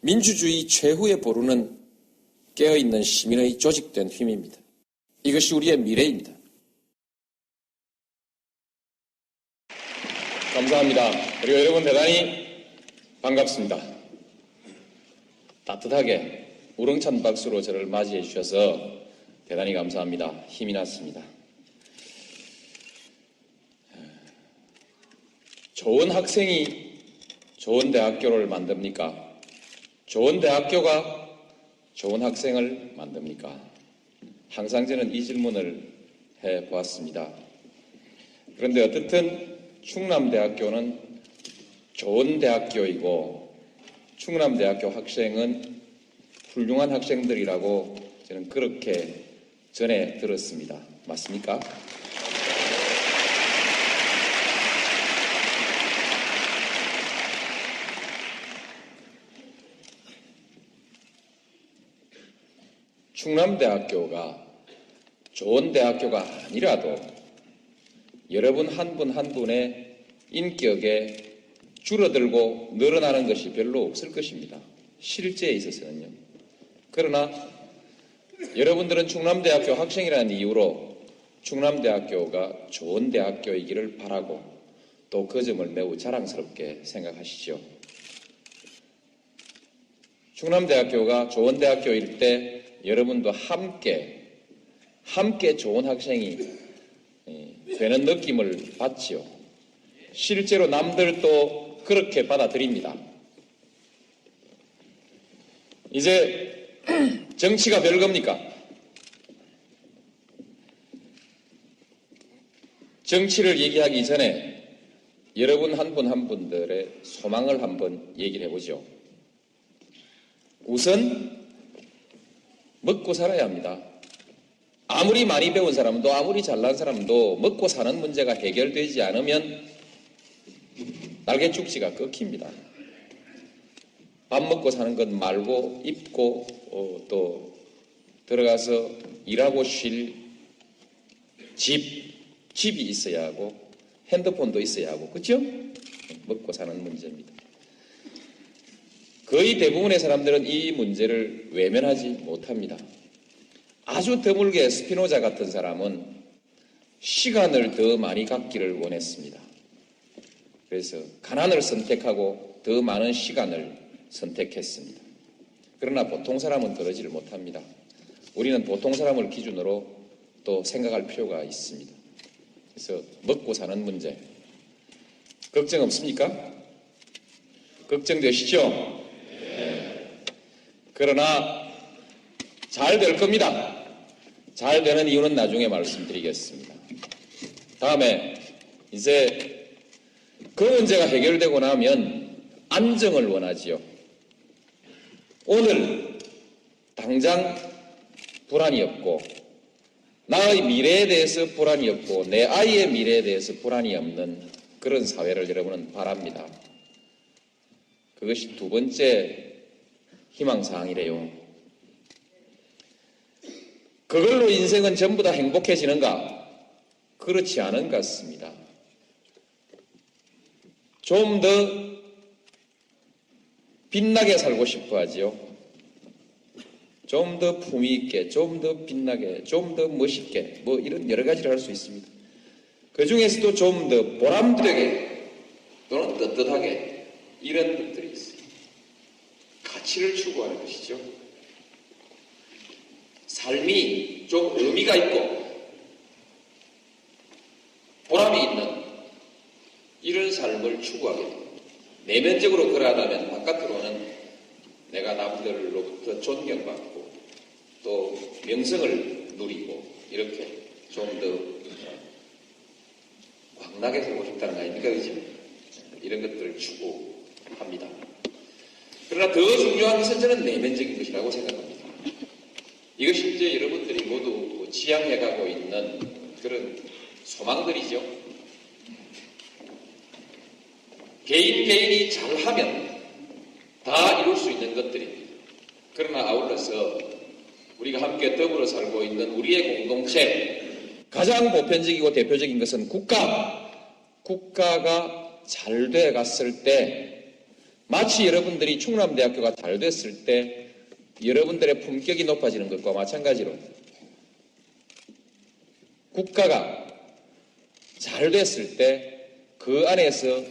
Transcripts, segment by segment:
민주주의 최후의 보루는 깨어있는 시민의 조직된 힘입니다. 이것이 우리의 미래입니다. 감사합니다. 그리고 여러분 대단히 반갑습니다. 따뜻하게 우렁찬 박수로 저를 맞이해 주셔서 대단히 감사합니다. 힘이 났습니다. 좋은 학생이 좋은 대학교를 만듭니까? 좋은 대학교가 좋은 학생을 만듭니까? 항상 저는 이 질문을 해보았습니다. 그런데 어떻든 충남대학교는 좋은 대학교이고 충남대학교 학생은 훌륭한 학생들이라고 저는 그렇게 전해 들었습니다. 맞습니까? 충남대학교가 좋은 대학교가 아니라도 여러분 한 분 한 분의 인격에 줄어들고 늘어나는 것이 별로 없을 것입니다. 실제에 있어서는요. 그러나 여러분들은 충남대학교 학생이라는 이유로 충남대학교가 좋은 대학교이기를 바라고 또 그 점을 매우 자랑스럽게 생각하시죠. 충남대학교가 좋은 대학교일 때 여러분도 함께 좋은 학생이 되는 느낌을 받지요. 실제로 남들도 그렇게 받아들입니다. 이제 정치가 별겁니까? 정치를 얘기하기 전에 여러분 한 분 한 분들의 소망을 한번 얘기를 해보죠. 우선 먹고 살아야 합니다. 아무리 많이 배운 사람도 아무리 잘난 사람도 먹고 사는 문제가 해결되지 않으면 날개축지가 끊깁니다. 밥 먹고 사는 것 말고 입고 또 들어가서 일하고 쉴 집이 있어야 하고 핸드폰도 있어야 하고 그렇죠? 먹고 사는 문제입니다. 거의 대부분의 사람들은 이 문제를 외면하지 못합니다. 아주 드물게 스피노자 같은 사람은 시간을 더 많이 갖기를 원했습니다. 그래서 가난을 선택하고 더 많은 시간을 선택했습니다. 그러나 보통 사람은 그러지를 못합니다. 우리는 보통 사람을 기준으로 또 생각할 필요가 있습니다. 그래서 먹고 사는 문제 걱정 없습니까? 걱정되시죠? 그러나 잘 될 겁니다. 잘 되는 이유는 나중에 말씀드리겠습니다. 다음에 이제 그 문제가 해결되고 나면 안정을 원하지요. 오늘 당장 불안이 없고 나의 미래에 대해서 불안이 없고 내 아이의 미래에 대해서 불안이 없는 그런 사회를 여러분은 바랍니다. 그것이 두 번째 희망사항이래요. 그걸로 인생은 전부 다 행복해지는가? 그렇지 않은 것 같습니다. 좀 더 빛나게 살고 싶어 하지요. 좀 더 품위 있게, 좀 더 빛나게, 좀 더 멋있게 뭐 이런 여러 가지를 할 수 있습니다. 그 중에서도 좀 더 보람되게 또는 떳떳하게 이런 것들이 있어요. 가치를 추구하는 것이죠. 삶이 좀 의미가 있고 보람이 있는 이런 삶을 추구하게 됩니다. 내면적으로 그러하다면 바깥으로는 내가 남들로부터 존경받고 또 명성을 누리고 이렇게 좀 더 광나게 살고 싶다는 거 아닙니까? 그죠? 이런 것들을 추구합니다. 그러나 더 중요한 것은 저는 내면적인 것이라고 생각합니다. 이것이 이제 여러분들이 모두 지향해가고 있는 그런 소망들이죠. 개인이 잘하면 다 이룰 수 있는 것들입니다. 그러나 아울러서 우리가 함께 더불어 살고 있는 우리의 공동체 가장 보편적이고 대표적인 것은 국가가 잘 돼 갔을 때 마치 여러분들이 충남대학교가 잘 됐을 때 여러분들의 품격이 높아지는 것과 마찬가지로 국가가 잘 됐을 때 그 안에서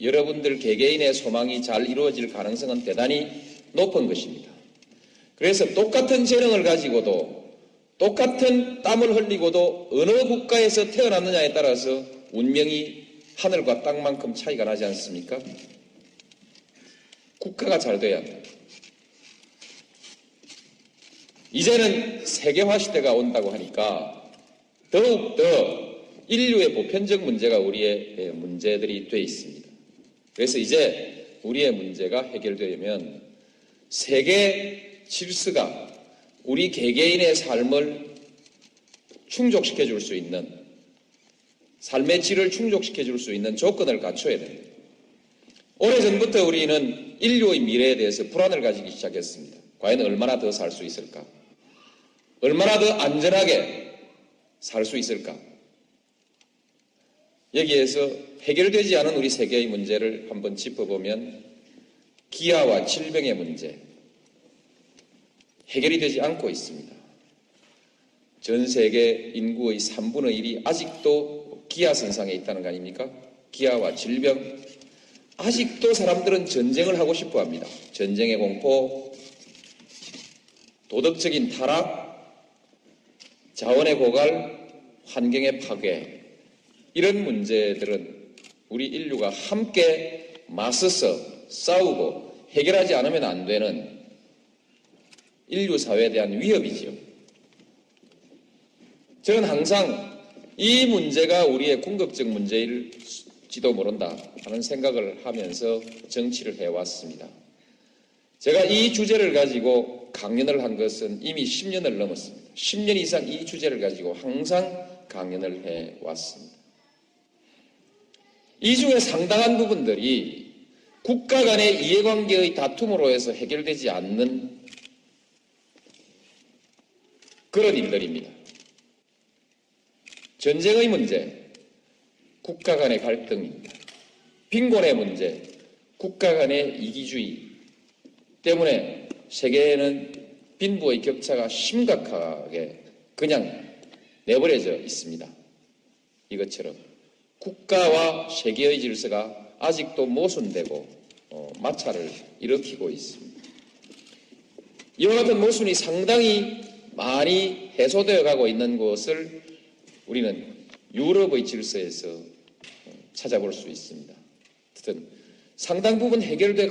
여러분들 개개인의 소망이 잘 이루어질 가능성은 대단히 높은 것입니다. 그래서 똑같은 재능을 가지고도 똑같은 땀을 흘리고도 어느 국가에서 태어났느냐에 따라서 운명이 하늘과 땅만큼 차이가 나지 않습니까? 국가가 잘 돼야 한다. 이제는 세계화 시대가 온다고 하니까 더욱더 인류의 보편적 문제가 우리의 문제들이 돼 있습니다. 그래서 이제 우리의 문제가 해결되면 세계 질서가 우리 개개인의 삶을 충족시켜 줄 수 있는, 삶의 질을 충족시켜 줄 수 있는 조건을 갖춰야 됩니다. 오래전부터 우리는 인류의 미래에 대해서 불안을 가지기 시작했습니다. 과연 얼마나 더 살 수 있을까? 얼마나 더 안전하게 살 수 있을까? 여기에서 해결되지 않은 우리 세계의 문제를 한번 짚어보면 기아와 질병의 문제, 해결이 되지 않고 있습니다. 전 세계 인구의 3분의 1이 아직도 기아 선상에 있다는 거 아닙니까? 기아와 질병. 아직도 사람들은 전쟁을 하고 싶어 합니다. 전쟁의 공포, 도덕적인 타락, 자원의 고갈, 환경의 파괴. 이런 문제들은 우리 인류가 함께 맞서서 싸우고 해결하지 않으면 안 되는 인류 사회에 대한 위협이죠. 저는 항상 이 문제가 우리의 궁극적 문제일지도 모른다 하는 생각을 하면서 정치를 해왔습니다. 제가 이 주제를 가지고 강연을 한 것은 이미 10년을 넘었습니다. 10년 이상 이 주제를 가지고 항상 강연을 해왔습니다. 이 중에 상당한 부분들이 국가 간의 이해관계의 다툼으로 해서 해결되지 않는 그런 일들입니다. 전쟁의 문제, 국가 간의 갈등입니다. 빈곤의 문제, 국가 간의 이기주의 때문에 세계에는 빈부의 격차가 심각하게 그냥 내버려져 있습니다. 이것처럼 국가와 세계의 질서가 아직도 모순되고 마찰을 일으키고 있습니다. 이와 같은 모순이 상당히 많이 해소되어 가고 있는 것을 우리는 유럽의 질서에서 찾아볼 수 있습니다. 어쨌든 상당 부분 해결돼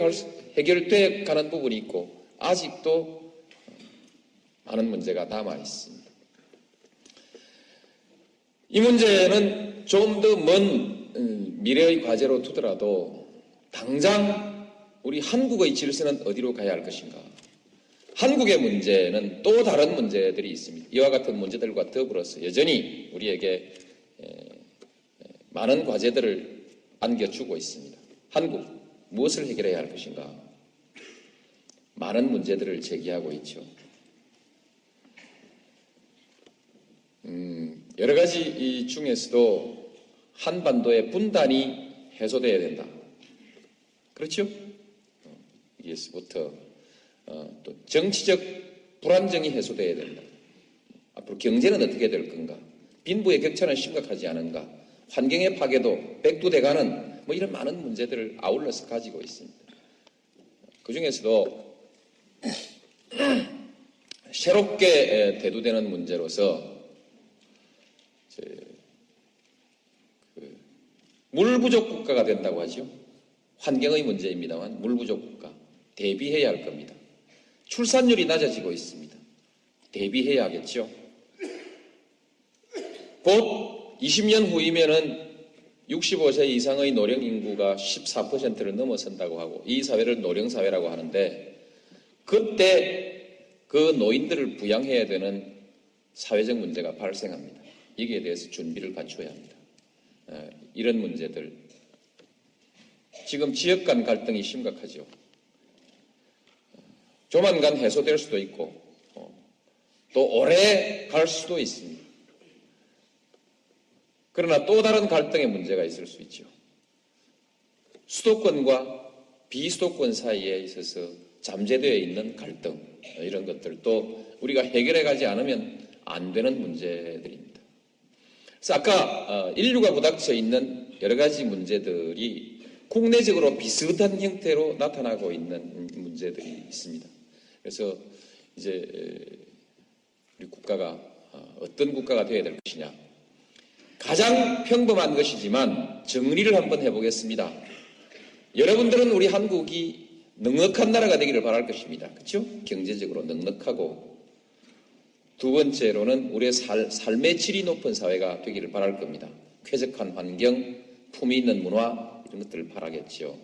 가는 부분이 있고 아직도 많은 문제가 남아 있습니다. 이 문제는 좀 더 먼 미래의 과제로 두더라도 당장 우리 한국의 질서는 어디로 가야 할 것인가? 한국의 문제는 또 다른 문제들이 있습니다. 이와 같은 문제들과 더불어서 여전히 우리에게 많은 과제들을 안겨주고 있습니다. 한국, 무엇을 해결해야 할 것인가? 많은 문제들을 제기하고 있죠. 여러 가지 이 중에서도 한반도의 분단이 해소돼야 된다. 그렇죠? 여기서부터 또 정치적 불안정이 해소돼야 된다. 앞으로 경제는 어떻게 될 건가? 빈부의 격차는 심각하지 않은가? 환경의 파괴도 백두대간은 뭐 이런 많은 문제들을 아울러서 가지고 있습니다. 그 중에서도 새롭게 대두되는 문제로서 물 부족 국가가 된다고 하죠. 환경의 문제입니다만 물 부족 국가 대비해야 할 겁니다. 출산율이 낮아지고 있습니다. 대비해야 하겠죠. 곧 20년 후이면은 65세 이상의 노령 인구가 14%를 넘어선다고 하고 이 사회를 노령사회라고 하는데 그때 그 노인들을 부양해야 되는 사회적 문제가 발생합니다. 여기에 대해서 준비를 갖춰야 합니다. 이런 문제들. 지금 지역 간 갈등이 심각하죠. 조만간 해소될 수도 있고 또 오래 갈 수도 있습니다. 그러나 또 다른 갈등의 문제가 있을 수 있죠. 수도권과 비수도권 사이에 있어서 잠재되어 있는 갈등, 이런 것들도 우리가 해결해 가지 않으면 안 되는 문제들입니다. 그래서 아까 인류가 부닥쳐 있는 여러 가지 문제들이 국내적으로 비슷한 형태로 나타나고 있는 문제들이 있습니다. 그래서 이제 우리 국가가 어떤 국가가 되어야 될 것이냐. 가장 평범한 것이지만 정리를 한번 해보겠습니다. 여러분들은 우리 한국이 넉넉한 나라가 되기를 바랄 것입니다. 그렇죠? 경제적으로 넉넉하고, 두 번째로는 우리의 삶의 질이 높은 사회가 되기를 바랄 겁니다. 쾌적한 환경, 품위 있는 문화, 이런 것들을 바라겠죠.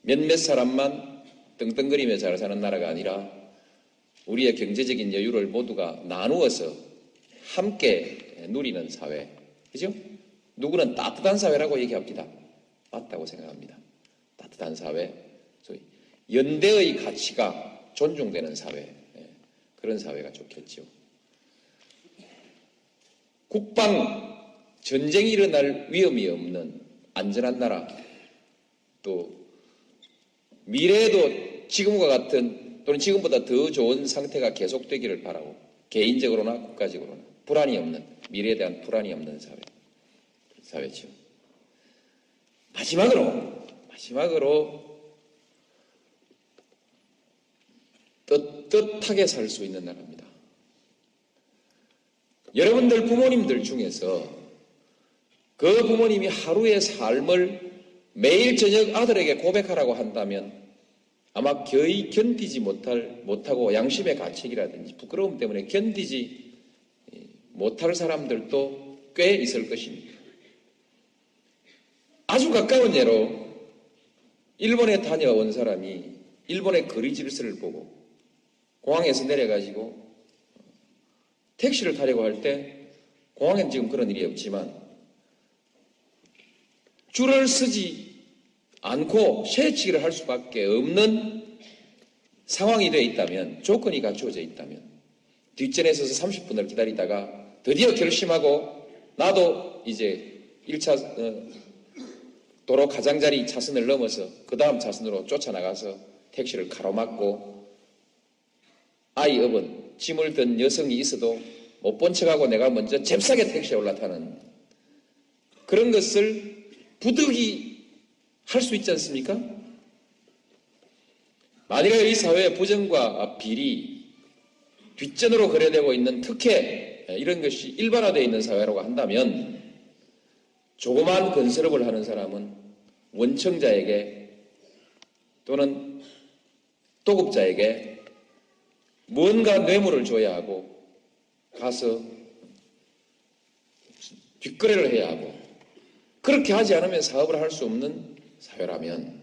몇몇 사람만 떵떵거리며 잘 사는 나라가 아니라 우리의 경제적인 여유를 모두가 나누어서 함께 누리는 사회. 그죠? 누구는 따뜻한 사회라고 얘기합니다. 맞다고 생각합니다. 따뜻한 사회, 소위 연대의 가치가 존중되는 사회, 그런 사회가 좋겠죠. 국방, 전쟁이 일어날 위험이 없는 안전한 나라, 또 미래에도 지금과 같은 또는 지금보다 더 좋은 상태가 계속되기를 바라고, 개인적으로나 국가적으로나 불안이 없는, 미래에 대한 불안이 없는 사회죠. 마지막으로 떳떳하게 살 수 있는 나라입니다. 여러분들 부모님들 중에서 그 부모님이 하루의 삶을 매일 저녁 아들에게 고백하라고 한다면 아마 거의 견디지 못하고 양심의 가책이라든지 부끄러움 때문에 견디지 못할 사람들도 꽤 있을 것입니다. 아주 가까운 예로 일본에 다녀온 사람이 일본의 거리 질서를 보고 공항에서 내려가지고 택시를 타려고 할 때, 공항엔 지금 그런 일이 없지만 줄을 서지 않고 새치기를 할 수밖에 없는 상황이 되어 있다면, 조건이 갖추어져 있다면, 뒷전에 서서 30분을 기다리다가 드디어 결심하고 나도 이제 1차 도로 가장자리 차선을 넘어서 그 다음 차선으로 쫓아나가서 택시를 가로막고 아이 업은 짐을 든 여성이 있어도 못 본 척하고 내가 먼저 잽싸게 택시에 올라타는 그런 것을 부득이 할 수 있지 않습니까? 만일에 이 사회의 부정과 비리, 뒷전으로 거래되고 있는 특혜, 이런 것이 일반화되어 있는 사회라고 한다면 조그만 건설업을 하는 사람은 원청자에게 또는 도급자에게 뭔가 뇌물을 줘야 하고 가서 뒷거래를 해야 하고, 그렇게 하지 않으면 사업을 할 수 없는 사회라면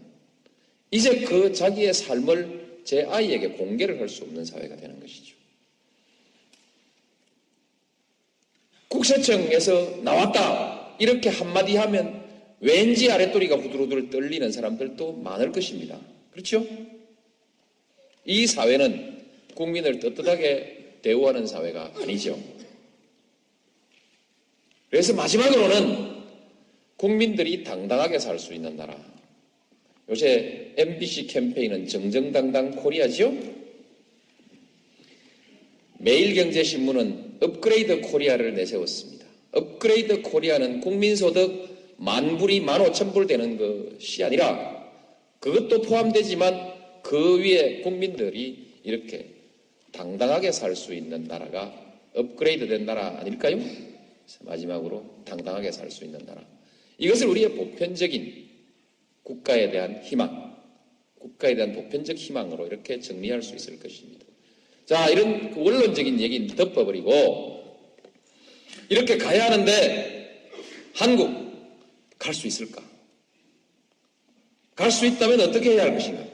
이제 그 자기의 삶을 제 아이에게 공개를 할 수 없는 사회가 되는 것이죠. 국세청에서 나왔다 이렇게 한마디 하면 왠지 아랫도리가 후들후들 떨리는 사람들도 많을 것입니다. 그렇죠? 이 사회는 국민을 떳떳하게 대우하는 사회가 아니죠. 그래서 마지막으로는 국민들이 당당하게 살 수 있는 나라. 요새 MBC 캠페인은 정정당당 코리아지요? 매일경제신문은 업그레이드 코리아를 내세웠습니다. 업그레이드 코리아는 국민소득 10,000불이 15,000불 되는 것이 아니라 그것도 포함되지만 그 위에 국민들이 이렇게 당당하게 살 수 있는 나라가 업그레이드 된 나라 아닐까요? 마지막으로 당당하게 살 수 있는 나라. 이것을 우리의 보편적인 국가에 대한 희망, 국가에 대한 보편적 희망으로 이렇게 정리할 수 있을 것입니다. 자, 이런 원론적인 얘기는 덮어버리고 이렇게 가야 하는데 한국 갈 수 있을까? 갈 수 있다면 어떻게 해야 할 것인가?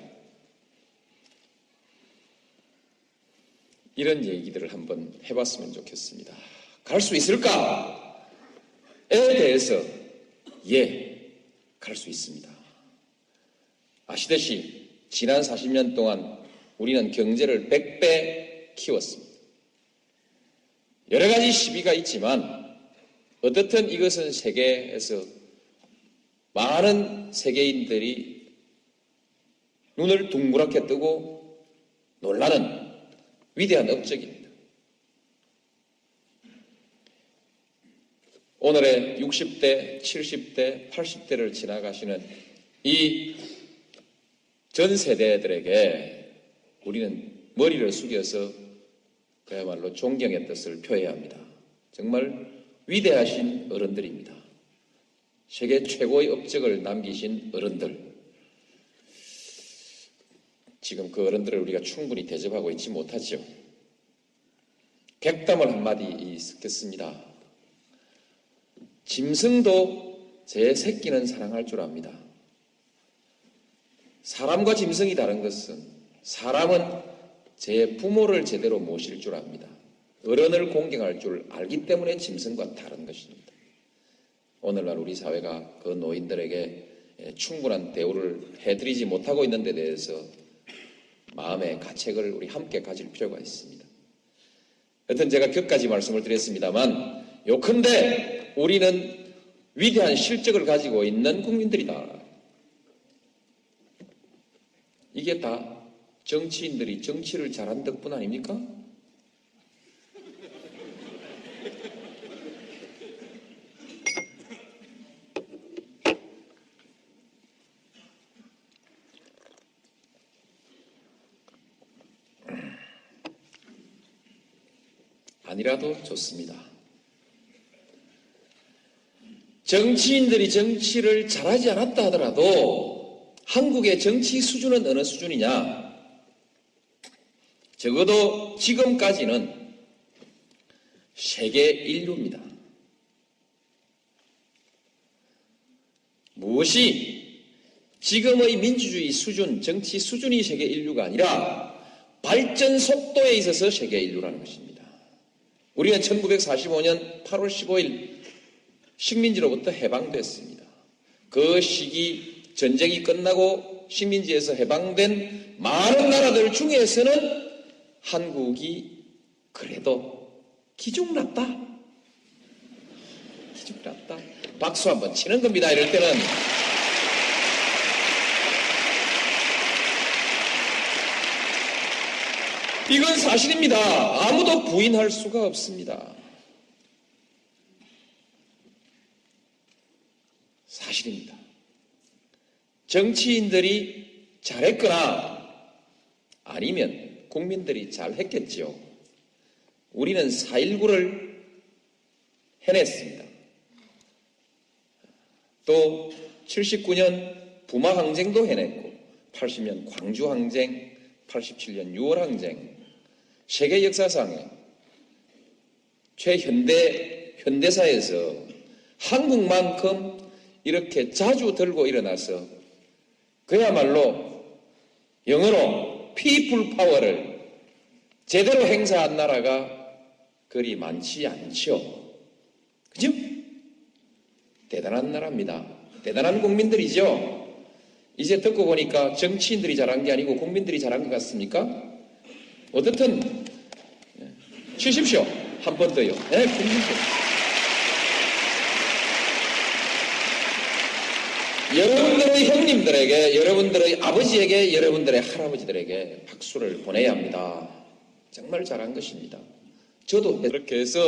이런 얘기들을 한번 해봤으면 좋겠습니다. 갈 수 있을까에 대해서 갈 수 있습니다. 아시듯이 지난 40년 동안 우리는 경제를 100배 키웠습니다. 여러 가지 시비가 있지만 어떻든 이것은 세계에서 많은 세계인들이 눈을 둥그랗게 뜨고 놀라는 위대한 업적입니다. 오늘의 60대, 70대, 80대를 지나가시는 이 전 세대들에게 우리는 머리를 숙여서 그야말로 존경의 뜻을 표해야 합니다. 정말 위대하신 어른들입니다. 세계 최고의 업적을 남기신 어른들. 지금 그 어른들을 우리가 충분히 대접하고 있지 못하죠. 객담을 한마디 듣겠습니다. 짐승도 제 새끼는 사랑할 줄 압니다. 사람과 짐승이 다른 것은 사람은 제 부모를 제대로 모실 줄 압니다. 어른을 공경할 줄 알기 때문에 짐승과 다른 것입니다. 오늘날 우리 사회가 그 노인들에게 충분한 대우를 해드리지 못하고 있는 데 대해서 마음의 가책을 우리 함께 가질 필요가 있습니다. 여튼 제가 격까지 말씀을 드렸습니다만 요컨대 우리는 위대한 실적을 가지고 있는 국민들이다. 이게 다 정치인들이 정치를 잘한 덕분 아닙니까? 아니라도 좋습니다. 정치인들이 정치를 잘하지 않았다 하더라도 한국의 정치 수준은 어느 수준이냐? 적어도 지금까지는 세계 인류입니다. 무엇이 지금의 민주주의 수준, 정치 수준이 세계 인류가 아니라 발전 속도에 있어서 세계 인류라는 것입니다. 우리는 1945년 8월 15일 식민지로부터 해방됐습니다. 그 시기 전쟁이 끝나고 식민지에서 해방된 많은 나라들 중에서는 한국이 그래도 기죽났다. 기죽났다. 박수 한번 치는 겁니다. 이럴 때는. 이건 사실입니다. 아무도 부인할 수가 없습니다. 사실입니다. 정치인들이 잘했거나 아니면 국민들이 잘했겠죠. 우리는 4.19를 해냈습니다. 또 79년 부마항쟁도 해냈고 80년 광주항쟁, 87년 6월항쟁, 세계 역사상에 현대사에서 한국만큼 이렇게 자주 들고 일어나서 그야말로 영어로 피플 파워를 제대로 행사한 나라가 그리 많지 않죠. 그죠? 대단한 나라입니다. 대단한 국민들이죠. 이제 듣고 보니까 정치인들이 잘한 게 아니고 국민들이 잘한 것 같습니까? 어떻든 치십시오. 한 번 더요. 네, 국민들. 여러분들의 형님들에게, 여러분들의 아버지에게, 여러분들의 할아버지들에게 박수를 보내야 합니다. 정말 잘한 것입니다. 저도 그렇게 해서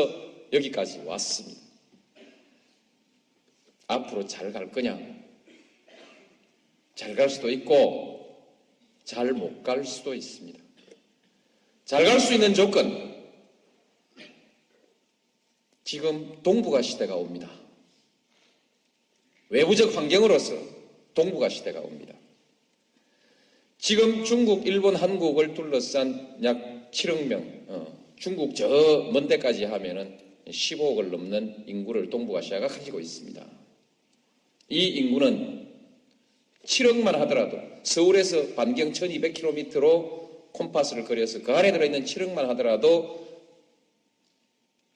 여기까지 왔습니다. 앞으로 잘 갈 거냐? 잘 갈 수도 있고 잘 못 갈 수도 있습니다. 잘 갈 수 있는 조건, 지금 동북아 시대가 옵니다. 외부적 환경으로서 동북아 시대가 옵니다. 지금 중국, 일본, 한국을 둘러싼 약 7억 명, 중국 저 먼 데까지 하면은 15억을 넘는 인구를 동북아시아가 가지고 있습니다. 이 인구는 7억만 하더라도 서울에서 반경 1200km로 콤파스를 그려서 그 안에 들어있는 7억만 하더라도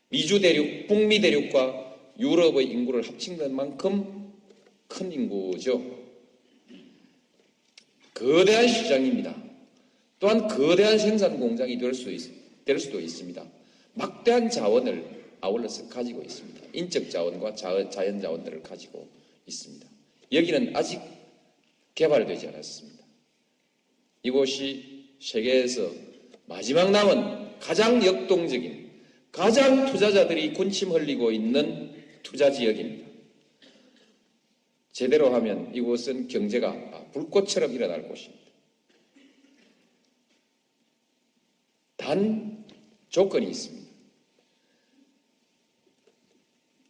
미주 대륙, 북미 대륙과 유럽의 인구를 합친 만큼 큰 인구죠. 거대한 시장입니다. 또한 거대한 생산 공장이 될 수도 있습니다. 막대한 자원을 아울러서 가지고 있습니다. 인적 자원과 자연 자원들을 가지고 있습니다. 여기는 아직 개발되지 않았습니다. 이곳이 세계에서 마지막 남은 가장 역동적인, 가장 투자자들이 군침 흘리고 있는 투자 지역입니다. 제대로 하면 이곳은 경제가 불꽃처럼 일어날 곳입니다. 단 조건이 있습니다.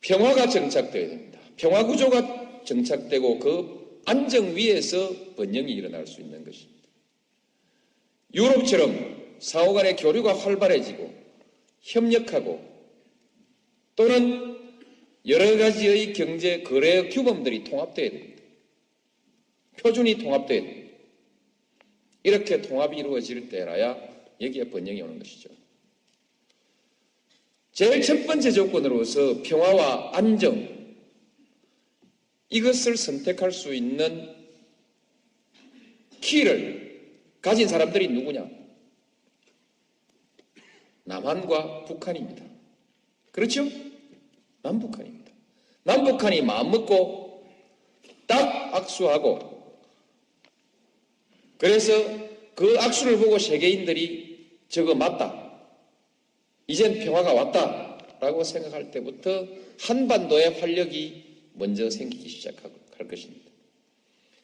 평화가 정착되어야 됩니다. 평화 구조가 정착되고 그 안정 위에서 번영이 일어날 수 있는 것입니다. 유럽처럼 상호 간의 교류가 활발해지고 협력하고 또는 여러 가지의 경제 거래 규범들이 통합되어야 됩니다. 표준이 통합되어야 됩니다. 이렇게 통합이 이루어질 때라야 여기에 번영이 오는 것이죠. 제일 첫 번째 조건으로서 평화와 안정, 이것을 선택할 수 있는 키를 가진 사람들이 누구냐? 남한과 북한입니다. 그렇죠? 남북한입니다. 남북한이 마음먹고 딱 악수하고, 그래서 그 악수를 보고 세계인들이 저거 맞다, 이젠 평화가 왔다라고 생각할 때부터 한반도의 활력이 먼저 생기기 시작할 것입니다.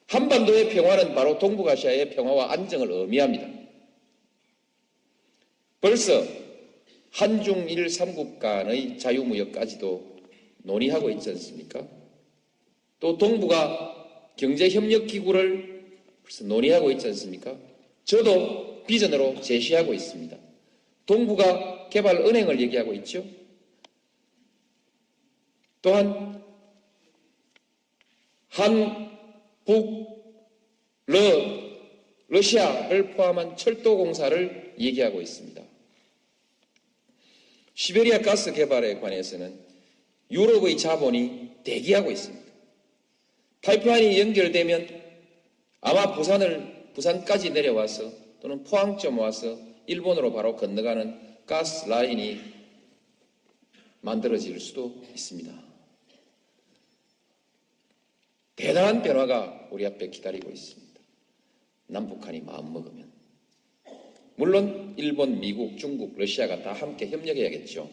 한반도의 평화는 바로 동북아시아의 평화와 안정을 의미합니다. 벌써 한중일 3국 간의 자유무역까지도 논의하고 있지 않습니까? 또 동북아 경제협력기구를 벌써 논의하고 있지 않습니까? 저도 비전으로 제시하고 있습니다. 동북아 개발은행을 얘기하고 있죠. 또한 한, 북, 러시아를 포함한 철도공사를 얘기하고 있습니다. 시베리아 가스 개발에 관해서는 유럽의 자본이 대기하고 있습니다. 파이프라인이 연결되면 아마 부산까지 내려와서 또는 포항점 와서 일본으로 바로 건너가는 가스 라인이 만들어질 수도 있습니다. 대단한 변화가 우리 앞에 기다리고 있습니다. 남북한이 마음먹으면. 물론 일본, 미국, 중국, 러시아가 다 함께 협력해야겠죠.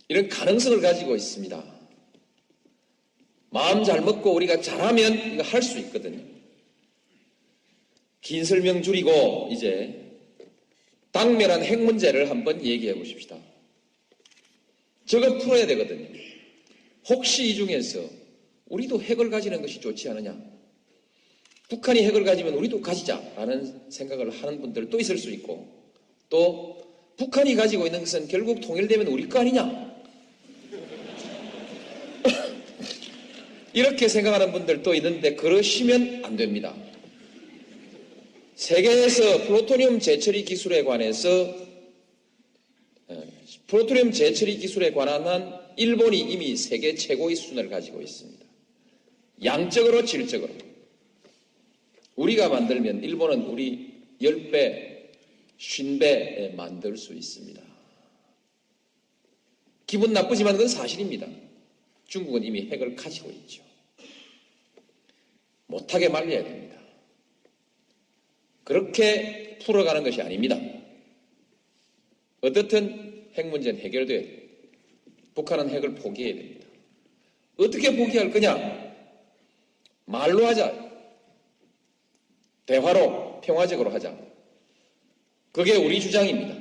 이런 가능성을 가지고 있습니다. 마음 잘 먹고 우리가 잘하면 이거 할 수 있거든요. 긴 설명 줄이고 이제 당면한 핵 문제를 한번 얘기해 보십시다. 저거 풀어야 되거든요. 혹시 이 중에서 우리도 핵을 가지는 것이 좋지 않느냐? 북한이 핵을 가지면 우리도 가지자라는 생각을 하는 분들도 있을 수 있고, 또 북한이 가지고 있는 것은 결국 통일되면 우리 거 아니냐? 이렇게 생각하는 분들도 있는데 그러시면 안 됩니다. 세계에서 플루토늄 재처리 기술에 관해서 플루토늄 재처리 기술에 관한 일본이 이미 세계 최고의 수준을 가지고 있습니다. 양적으로 질적으로. 우리가 만들면 일본은 우리 10배, 50배에 만들 수 있습니다. 기분 나쁘지만 그건 사실입니다. 중국은 이미 핵을 가지고 있죠. 못하게 말려야 됩니다. 그렇게 풀어가는 것이 아닙니다. 어떻든 핵 문제는 해결돼야 돼요. 북한은 핵을 포기해야 됩니다. 어떻게 포기할 거냐? 말로 하자. 대화로 평화적으로 하자. 그게 우리 주장입니다.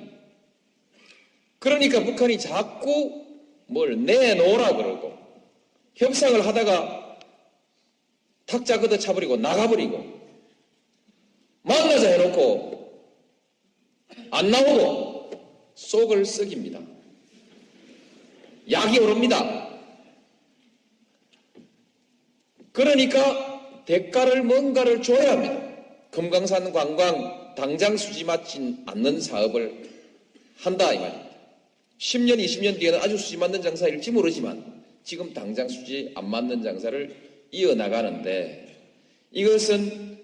그러니까 북한이 자꾸 뭘 내놓으라 그러고 협상을 하다가 탁자 걷어 차버리고 나가버리고 만나자 해놓고 안 나오고 속을 썩입니다. 약이 오릅니다. 그러니까 대가를 뭔가를 줘야 합니다. 금강산 관광 당장 수지 맞지 않는 사업을 한다 이 말입니다. 10년, 20년 뒤에는 아주 수지 맞는 장사일지 모르지만 지금 당장 수지 안 맞는 장사를 이어나가는데 이것은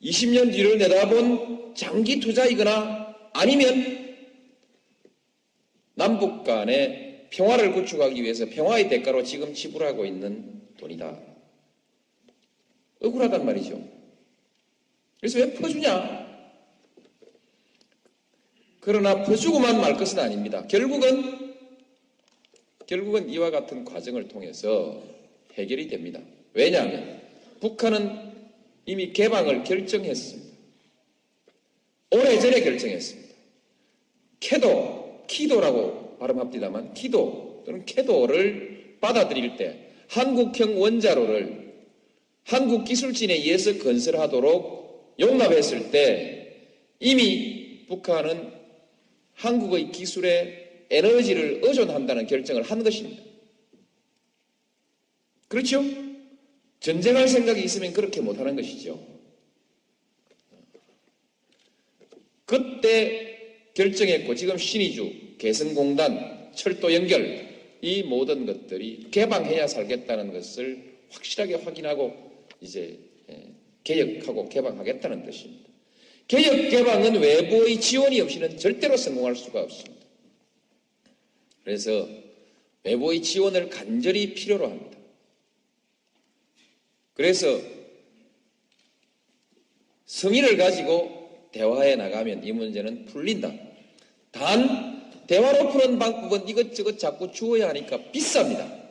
20년 뒤를 내다본 장기 투자이거나 아니면 남북 간의 평화를 구축하기 위해서 평화의 대가로 지금 지불하고 있는 돈이다. 억울하단 말이죠. 그래서 왜 퍼주냐? 그러나 퍼주고만 말 것은 아닙니다. 결국은 이와 같은 과정을 통해서 해결이 됩니다. 왜냐하면 북한은 이미 개방을 결정했습니다. 오래전에 결정했습니다. 키도라고 발음합니다만 키도 또는 캐도를 받아들일 때 한국형 원자로를 한국 기술진에 의해서 건설하도록 용납했을 때 이미 북한은 한국의 기술에 에너지를 의존한다는 결정을 한 것입니다. 그렇죠? 전쟁할 생각이 있으면 그렇게 못하는 것이죠. 그때 결정했고 지금 신의주, 개성공단, 철도 연결 이 모든 것들이 개방해야 살겠다는 것을 확실하게 확인하고 이제 개혁하고 개방하겠다는 뜻입니다. 개혁 개방은 외부의 지원이 없이는 절대로 성공할 수가 없습니다. 그래서 외부의 지원을 간절히 필요로 합니다. 그래서 성의를 가지고 대화해 나가면 이 문제는 풀린다. 단 대화로 푸는 방법은 이것저것 자꾸 주어야 하니까 비쌉니다.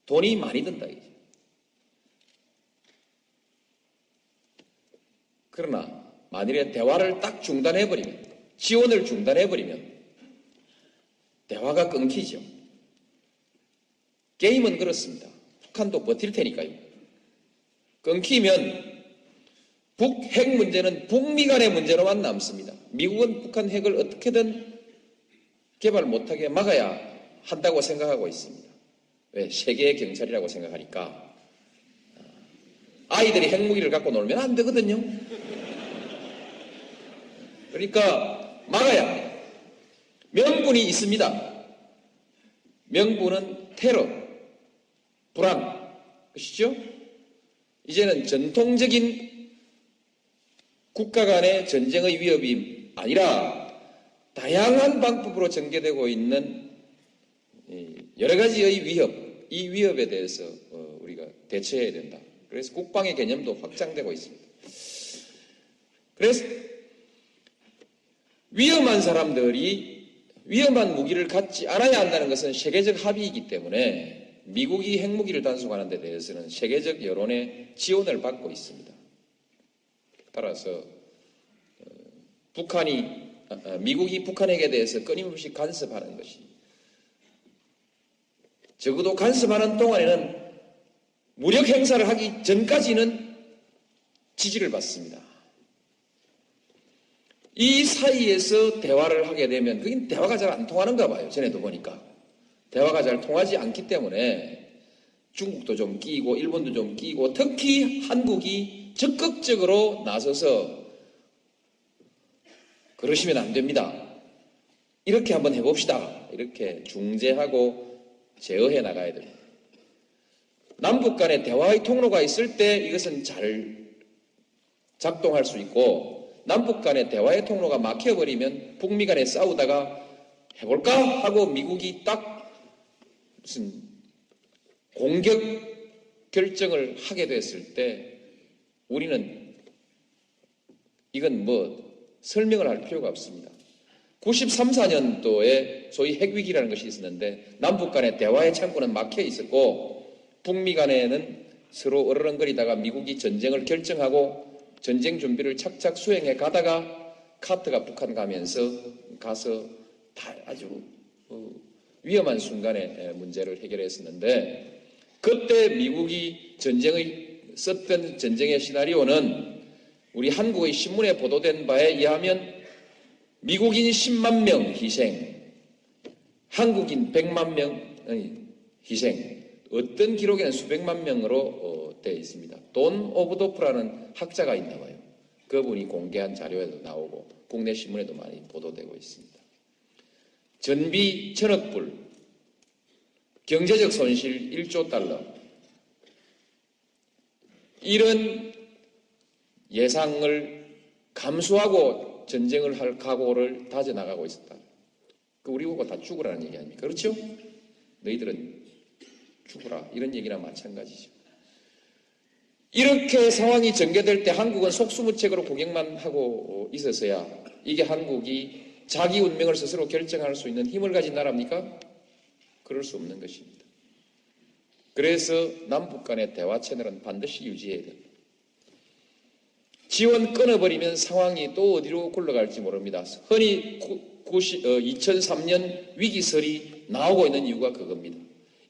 돈이 많이 든다. 그러나 만일에 대화를 딱 중단해버리면, 지원을 중단해버리면 대화가 끊기죠. 게임은 그렇습니다. 북한도 버틸 테니까요. 끊기면 북핵 문제는 북미 간의 문제로만 남습니다. 미국은 북한 핵을 어떻게든 개발 못하게 막아야 한다고 생각하고 있습니다. 왜? 세계의 경찰이라고 생각하니까. 아이들이 핵무기를 갖고 놀면 안 되거든요. 그러니까 막아야 합니다. 명분이 있습니다. 명분은 테러, 불안, 그렇죠? 이제는 전통적인 국가 간의 전쟁의 위협이 아니라 다양한 방법으로 전개되고 있는 여러 가지의 위협, 이 위협에 대해서 우리가 대처해야 된다. 그래서 국방의 개념도 확장되고 있습니다. 그래서 위험한 사람들이 위험한 무기를 갖지 않아야 한다는 것은 세계적 합의이기 때문에 미국이 핵무기를 단속하는 데 대해서는 세계적 여론의 지원을 받고 있습니다. 따라서 미국이 북한에게 대해서 끊임없이 간섭하는 것이 적어도 간섭하는 동안에는 무력 행사를 하기 전까지는 지지를 받습니다. 이 사이에서 대화를 하게 되면 그게 대화가 잘 안 통하는가 봐요. 전에도 보니까. 대화가 잘 통하지 않기 때문에 중국도 좀 끼고 일본도 좀 끼고 특히 한국이 적극적으로 나서서 그러시면 안 됩니다. 이렇게 한번 해봅시다. 이렇게 중재하고 제어해 나가야 됩니다. 남북 간의 대화의 통로가 있을 때 이것은 잘 작동할 수 있고 남북 간의 대화의 통로가 막혀버리면 북미 간에 싸우다가 해볼까 하고 미국이 딱 무슨 공격 결정을 하게 됐을 때 우리는 이건 설명을 할 필요가 없습니다. 93, 4년도에 소위 핵위기라는 것이 있었는데 남북 간의 대화의 창구는 막혀 있었고 북미 간에는 서로 어르렁거리다가 미국이 전쟁을 결정하고 전쟁 준비를 착착 수행해 가다가 카트가 북한 가서 다 아주 위험한 순간에 문제를 해결했었는데 그때 미국이 썼던 전쟁의 시나리오는 우리 한국의 신문에 보도된 바에 의하면 미국인 10만 명 희생, 한국인 100만 명 희생, 어떤 기록에는 수백만 명으로 되어 있습니다. 돈 오브도프라는 학자가 있나 봐요. 그분이 공개한 자료에도 나오고 국내 신문에도 많이 보도되고 있습니다. 전비 1,000억 불, 경제적 손실 1조 달러 이런 예상을 감수하고 전쟁을 할 각오를 다져나가고 있었다. 우리 보고 다 죽으라는 얘기 아닙니까? 그렇죠? 너희들은 죽으라 이런 얘기나 마찬가지죠. 이렇게 상황이 전개될 때 한국은 속수무책으로 구경만 하고 있어서야 이게 한국이 자기 운명을 스스로 결정할 수 있는 힘을 가진 나라입니까? 그럴 수 없는 것입니다. 그래서 남북 간의 대화 채널은 반드시 유지해야 됩니다. 지원 끊어버리면 상황이 또 어디로 굴러갈지 모릅니다. 흔히 2003년 위기설이 나오고 있는 이유가 그겁니다.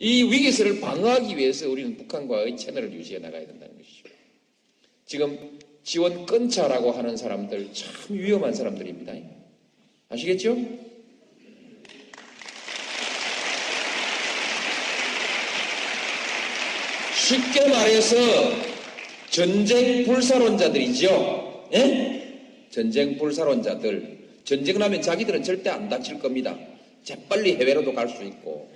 이 위기설을 방어하기 위해서 우리는 북한과의 채널을 유지해 나가야 된다는 것이죠. 지금 지원 끊자라고 하는 사람들 참 위험한 사람들입니다. 아시겠죠? 쉽게 말해서 전쟁 불사론자들이죠. 예? 전쟁 불사론자들. 전쟁을 하면 자기들은 절대 안 다칠 겁니다. 재빨리 해외로도 갈 수 있고.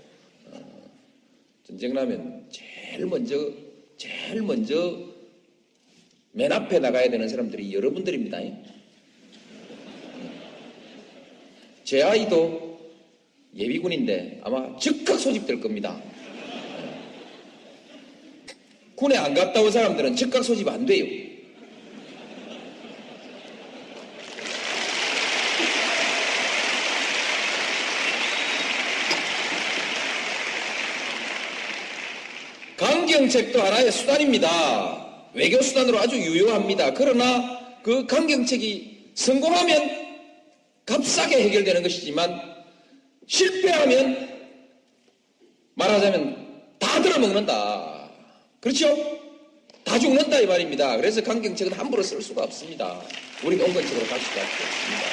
전쟁을 하면 제일 먼저 맨 앞에 나가야 되는 사람들이 여러분들입니다. 제 아이도 예비군인데 아마 즉각 소집될 겁니다. 군에 안 갔다 온 사람들은 즉각 소집 안 돼요. 강경책도 하나의 수단입니다. 외교수단으로 아주 유효합니다. 그러나 그 강경책이 성공하면 값싸게 해결되는 것이지만 실패하면 말하자면 다 들어먹는다. 그렇죠? 다 죽는다 이 말입니다. 그래서 강경책은 함부로 쓸 수가 없습니다. 우리가 온건책으로 갈 수밖에 없습니다.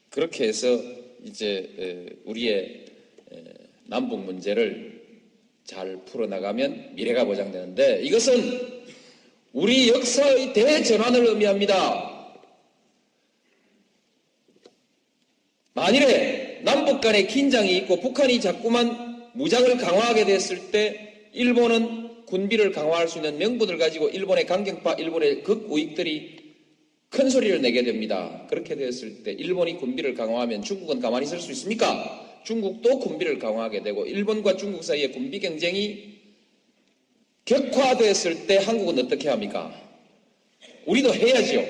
그렇게 해서 이제 우리의 남북 문제를 잘 풀어나가면 미래가 보장되는데 이것은 우리 역사의 대전환을 의미합니다. 만일에 남북 간에 긴장이 있고 북한이 자꾸만 무장을 강화하게 됐을 때 일본은 군비를 강화할 수 있는 명분을 가지고 일본의 강경파, 일본의 극우익들이 큰 소리를 내게 됩니다. 그렇게 되었을 때 일본이 군비를 강화하면 중국은 가만히 있을 수 있습니까? 중국도 군비를 강화하게 되고 일본과 중국 사이의 군비 경쟁이 격화됐을 때 한국은 어떻게 합니까? 우리도 해야죠.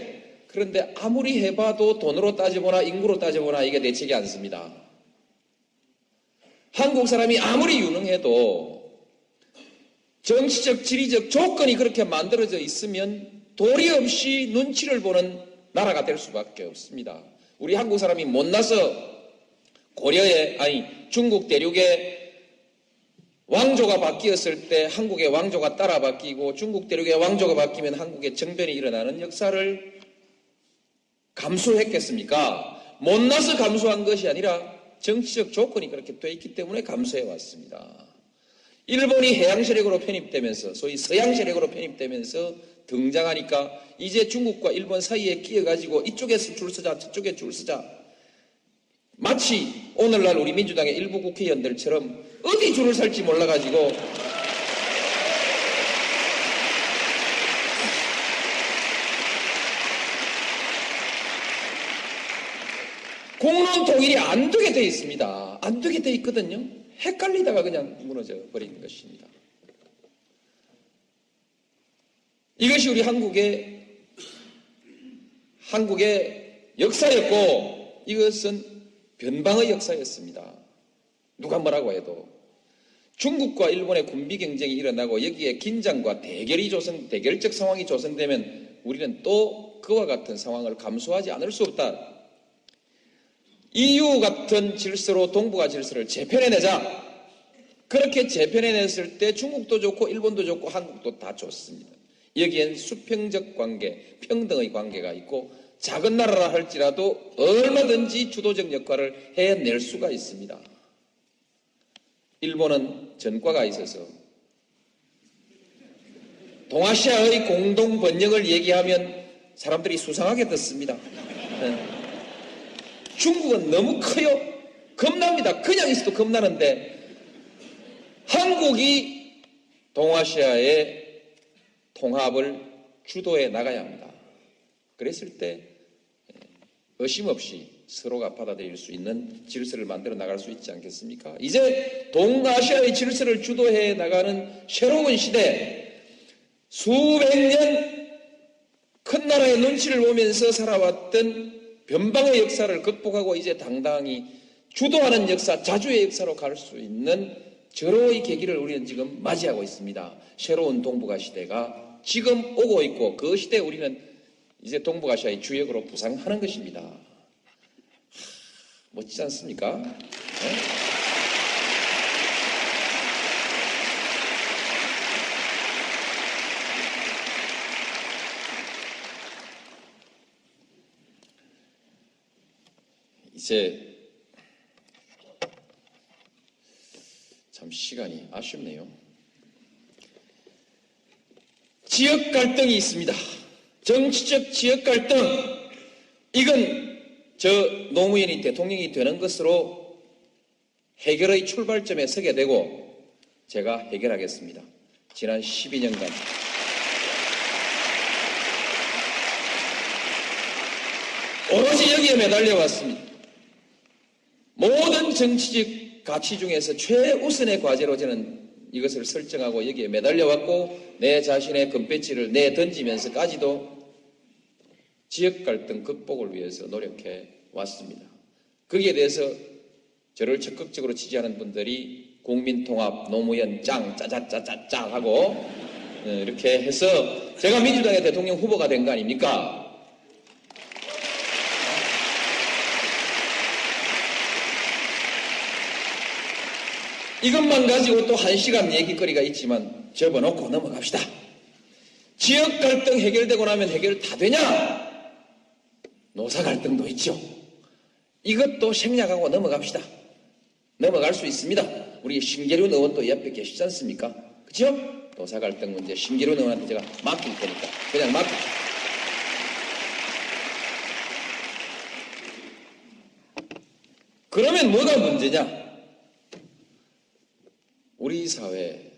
그런데 아무리 해봐도 돈으로 따져보나 인구로 따져보나 이게 대책이 않습니다. 한국 사람이 아무리 유능해도 정치적, 지리적 조건이 그렇게 만들어져 있으면 도리 없이 눈치를 보는 나라가 될 수밖에 없습니다. 우리 한국 사람이 못나서 중국 대륙의 왕조가 바뀌었을 때 한국의 왕조가 따라 바뀌고 중국 대륙의 왕조가 바뀌면 한국의 정변이 일어나는 역사를 감수했겠습니까? 못나서 감수한 것이 아니라 정치적 조건이 그렇게 돼 있기 때문에 감수해 왔습니다. 일본이 해양 세력으로 편입되면서 소위 서양 세력으로 편입되면서 등장하니까 이제 중국과 일본 사이에 끼어가지고 이쪽에서 줄 서자 저쪽에 줄 서자 마치 오늘날 우리 민주당의 일부 국회의원들처럼 어디 줄을 설지 몰라가지고 공론 통일이 안 되게 돼 있습니다. 안 되게 돼 있거든요. 헷갈리다가 그냥 무너져 버리는 것입니다. 이것이 우리 한국의 역사였고 이것은 변방의 역사였습니다. 누가 뭐라고 해도 중국과 일본의 군비 경쟁이 일어나고 여기에 긴장과 대결적 상황이 조성되면 우리는 또 그와 같은 상황을 감수하지 않을 수 없다. EU 같은 질서로 동북아 질서를 재편해내자. 그렇게 재편해냈을 때 중국도 좋고 일본도 좋고 한국도 다 좋습니다. 여기엔 수평적 관계, 평등의 관계가 있고 작은 나라라 할지라도 얼마든지 주도적 역할을 해낼 수가 있습니다. 일본은 전과가 있어서 동아시아의 공동 번영을 얘기하면 사람들이 수상하게 듣습니다. 중국은 너무 커요. 겁납니다. 그냥 있어도 겁나는데 한국이 동아시아의 통합을 주도해 나가야 합니다. 그랬을 때 의심 없이 서로가 받아들일 수 있는 질서를 만들어 나갈 수 있지 않겠습니까? 이제 동아시아의 질서를 주도해 나가는 새로운 시대, 수백 년 큰 나라의 눈치를 보면서 살아왔던 변방의 역사를 극복하고 이제 당당히 주도하는 역사, 자주의 역사로 갈 수 있는 절호의 계기를 우리는 지금 맞이하고 있습니다. 새로운 동북아 시대가 지금 오고 있고 그 시대에 우리는 이제 동북아시아의 주역으로 부상하는 것입니다. 멋지지 않습니까? 네? 이제 참 시간이 아쉽네요. 지역 갈등이 있습니다. 정치적 지역 갈등. 이건 저 노무현이 대통령이 되는 것으로 해결의 출발점에 서게 되고 제가 해결하겠습니다. 지난 12년간 오로지 여기에 매달려 왔습니다. 모든 정치적 가치 중에서 최우선의 과제로 저는 이것을 설정하고 여기에 매달려 왔고 내 자신의 금배지를 내던지면서까지도 지역 갈등 극복을 위해서 노력해 왔습니다. 거기에 대해서 저를 적극적으로 지지하는 분들이 국민통합, 노무현 짱, 짜자짜짜짜 하고 이렇게 해서 제가 민주당의 대통령 후보가 된 거 아닙니까? 이것만 가지고 또 1시간 얘기거리가 있지만 접어놓고 넘어갑시다. 지역 갈등 해결되고 나면 해결 다 되냐? 노사 갈등도 있죠. 이것도 생략하고 넘어갑시다. 넘어갈 수 있습니다. 우리 심계륜 의원도 옆에 계시지 않습니까? 그렇죠? 노사 갈등 문제 심계륜 의원한테 제가 맡길 테니까 그냥 맡깁시다. 그러면 뭐가 문제냐? 우리 사회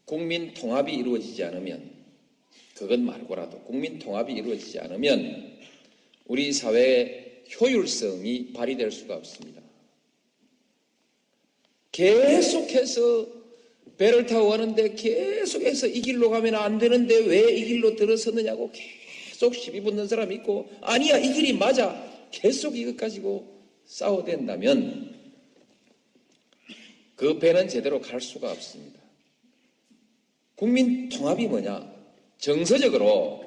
국민 통합이 이루어지지 않으면 그건 말고라도 국민 통합이 이루어지지 않으면 우리 사회의 효율성이 발휘될 수가 없습니다. 계속해서 배를 타고 가는데 계속해서 이 길로 가면 안 되는데 왜 이 길로 들어섰느냐고 계속 시비 붙는 사람이 있고 아니야 이 길이 맞아 계속 이것 가지고 싸워댄다면 그 배는 제대로 갈 수가 없습니다. 국민 통합이 뭐냐? 정서적으로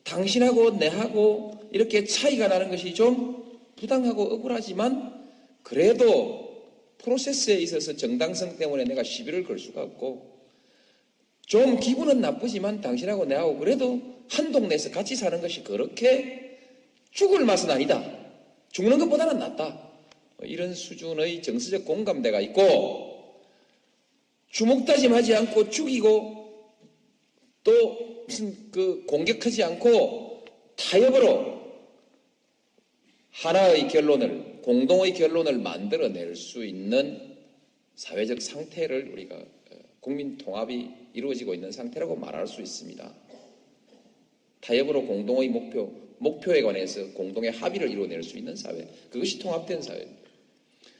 당신하고 내하고 이렇게 차이가 나는 것이 좀 부당하고 억울하지만 그래도 프로세스에 있어서 정당성 때문에 내가 시비를 걸 수가 없고 좀 기분은 나쁘지만 당신하고 내하고 그래도 한 동네에서 같이 사는 것이 그렇게 죽을 맛은 아니다. 죽는 것보다는 낫다. 이런 수준의 정서적 공감대가 있고 주먹다짐하지 않고 죽이고 또 무슨 공격하지 않고 타협으로 하나의 결론을 공동의 결론을 만들어낼 수 있는 사회적 상태를 우리가 국민 통합이 이루어지고 있는 상태라고 말할 수 있습니다. 타협으로 공동의 목표에 관해서 공동의 합의를 이루어낼 수 있는 사회, 그것이 통합된 사회입니다.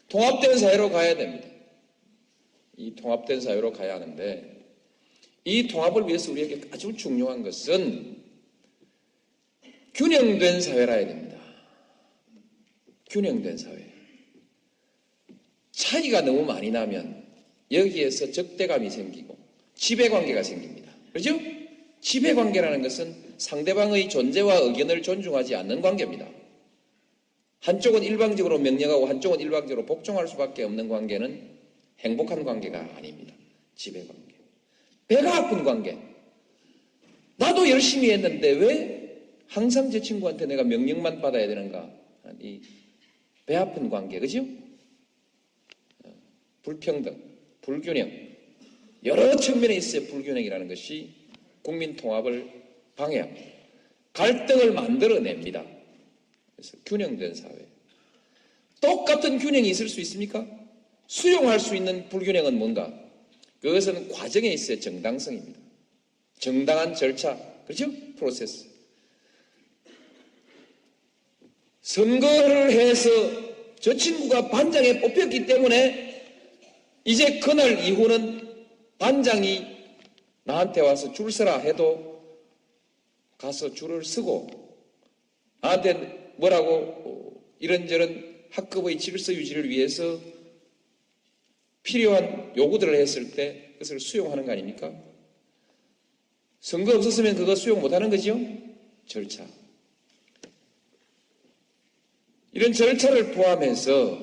통합된 사회로 가야 됩니다. 이 통합된 사회로 가야 하는데 이 통합을 위해서 우리에게 아주 중요한 것은 균형된 사회라야 됩니다. 균형된 사회. 차이가 너무 많이 나면 여기에서 적대감이 생기고 지배관계가 생깁니다. 그렇죠? 지배관계라는 것은 상대방의 존재와 의견을 존중하지 않는 관계입니다. 한쪽은 일방적으로 명령하고 한쪽은 일방적으로 복종할 수밖에 없는 관계는 행복한 관계가 아닙니다. 지배관계. 배가 아픈 관계. 나도 열심히 했는데 왜 항상 제 친구한테 내가 명령만 받아야 되는가? 이 배 아픈 관계, 그죠? 불평등, 불균형. 여러 측면에 있어요. 불균형이라는 것이 국민 통합을 방해합니다. 갈등을 만들어냅니다. 그래서 균형된 사회. 똑같은 균형이 있을 수 있습니까? 수용할 수 있는 불균형은 뭔가? 그것은 과정에 있어야 정당성입니다. 정당한 절차, 그렇죠? 프로세스. 선거를 해서 저 친구가 반장에 뽑혔기 때문에 이제 그날 이후는 반장이 나한테 와서 줄 서라 해도 가서 줄을 서고 나한테 뭐라고 이런저런 학급의 질서 유지를 위해서 필요한 요구들을 했을 때 그것을 수용하는 거 아닙니까? 선거 없었으면 그거 수용 못하는 거죠? 절차. 이런 절차를 포함해서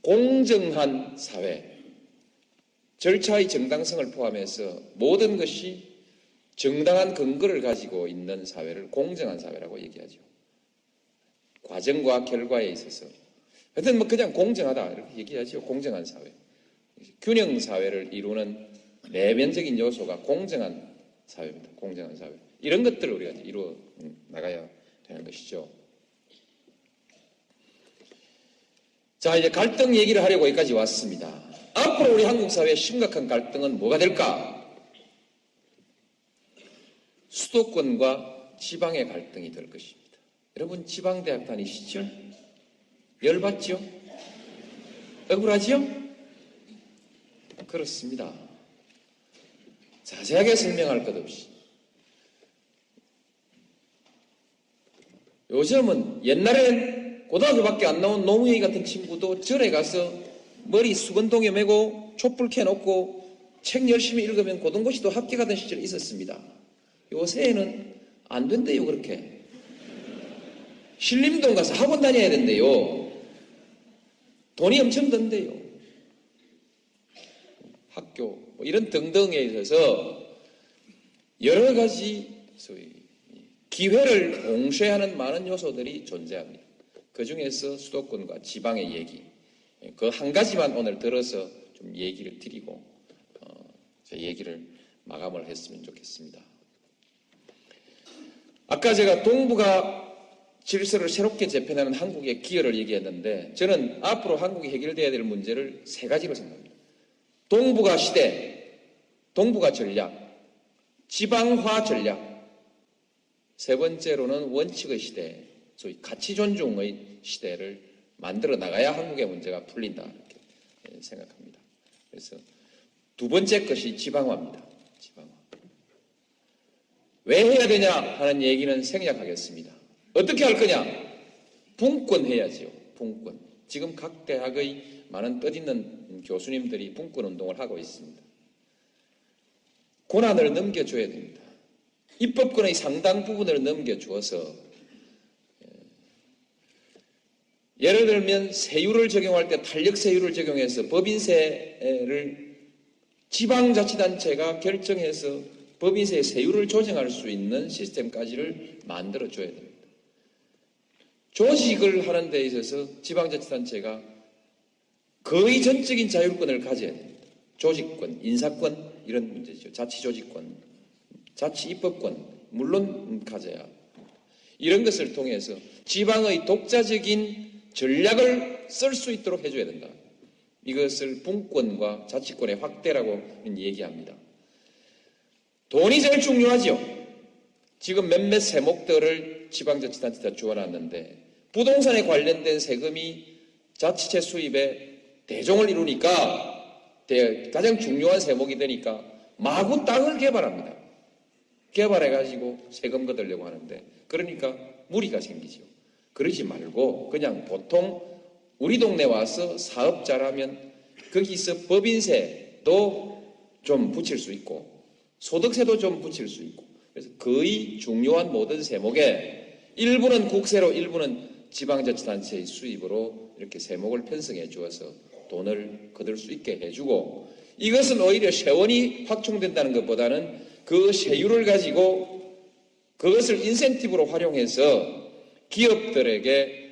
공정한 사회, 절차의 정당성을 포함해서 모든 것이 정당한 근거를 가지고 있는 사회를 공정한 사회라고 얘기하죠. 과정과 결과에 있어서. 하여튼 뭐 그냥 공정하다 이렇게 얘기하죠. 공정한 사회. 균형 사회를 이루는 내면적인 요소가 공정한 사회입니다. 공정한 사회. 이런 것들을 우리가 이루어 나가야 되는 것이죠. 자, 이제 갈등 얘기를 하려고 여기까지 왔습니다. 앞으로 우리 한국 사회의 심각한 갈등은 뭐가 될까? 수도권과 지방의 갈등이 될 것입니다. 여러분 지방대학 다니시죠? 열받죠? 억울하죠? 그렇습니다. 자세하게 설명할 것 없이. 요즘은 옛날엔 고등학교밖에 안 나온 노무현이 같은 친구도 절에 가서 머리 수건동에 메고 촛불 켜놓고 책 열심히 읽으면 고등고시도 합격하던 시절이 있었습니다. 요새는 안 된대요, 그렇게. 신림동 가서 학원 다녀야 된대요. 돈이 엄청 든대요. 학교, 뭐 이런 등등에 있어서 여러 가지 소위 기회를 동시에하는 많은 요소들이 존재합니다. 그 중에서 수도권과 지방의 얘기, 그 한 가지만 오늘 들어서 좀 얘기를 드리고 제 얘기를 마감을 했으면 좋겠습니다. 아까 제가 동북아 질서를 새롭게 재편하는 한국의 기여를 얘기했는데 저는 앞으로 한국이 해결돼야 될 문제를 세 가지로 생각합니다. 동북아 시대, 동북아 전략, 지방화 전략, 세 번째로는 원칙의 시대, 소위 가치 존중의 시대를 만들어 나가야 한국의 문제가 풀린다 이렇게 생각합니다. 그래서 두 번째 것이 지방화입니다. 지방화. 왜 해야 되냐 하는 얘기는 생략하겠습니다. 어떻게 할 거냐? 분권해야지요. 분권. 지금 각 대학의 많은 뜻있는 교수님들이 분권 운동을 하고 있습니다. 권한을 넘겨줘야 됩니다. 입법권의 상당 부분을 넘겨주어서 예를 들면 세율을 적용할 때 탄력세율을 적용해서 법인세를 지방자치단체가 결정해서 법인세의 세율을 조정할 수 있는 시스템까지를 만들어줘야 됩니다. 조직을 하는 데 있어서 지방자치단체가 거의 전적인 자율권을 가져야 됩니다. 조직권, 인사권 이런 문제죠. 자치조직권, 자치입법권 물론 가져야 이런 것을 통해서 지방의 독자적인 전략을 쓸 수 있도록 해줘야 된다. 이것을 분권과 자치권의 확대라고 얘기합니다. 돈이 제일 중요하죠. 지금 몇몇 세목들을 지방자치단체가 주어놨는데 부동산에 관련된 세금이 자치체 수입에 대종을 이루니까 가장 중요한 세목이 되니까 마구 땅을 개발합니다. 개발해가지고 세금 거두려고 하는데 그러니까 무리가 생기죠. 그러지 말고 그냥 보통 우리 동네 와서 사업자라면 거기서 법인세도 좀 붙일 수 있고 소득세도 좀 붙일 수 있고 그래서 거의 중요한 모든 세목에 일부는 국세로 일부는 지방자치단체의 수입으로 이렇게 세목을 편성해 주어서 돈을 거둘 수 있게 해주고 이것은 오히려 세원이 확충된다는 것보다는 그 세율을 가지고 그것을 인센티브로 활용해서 기업들에게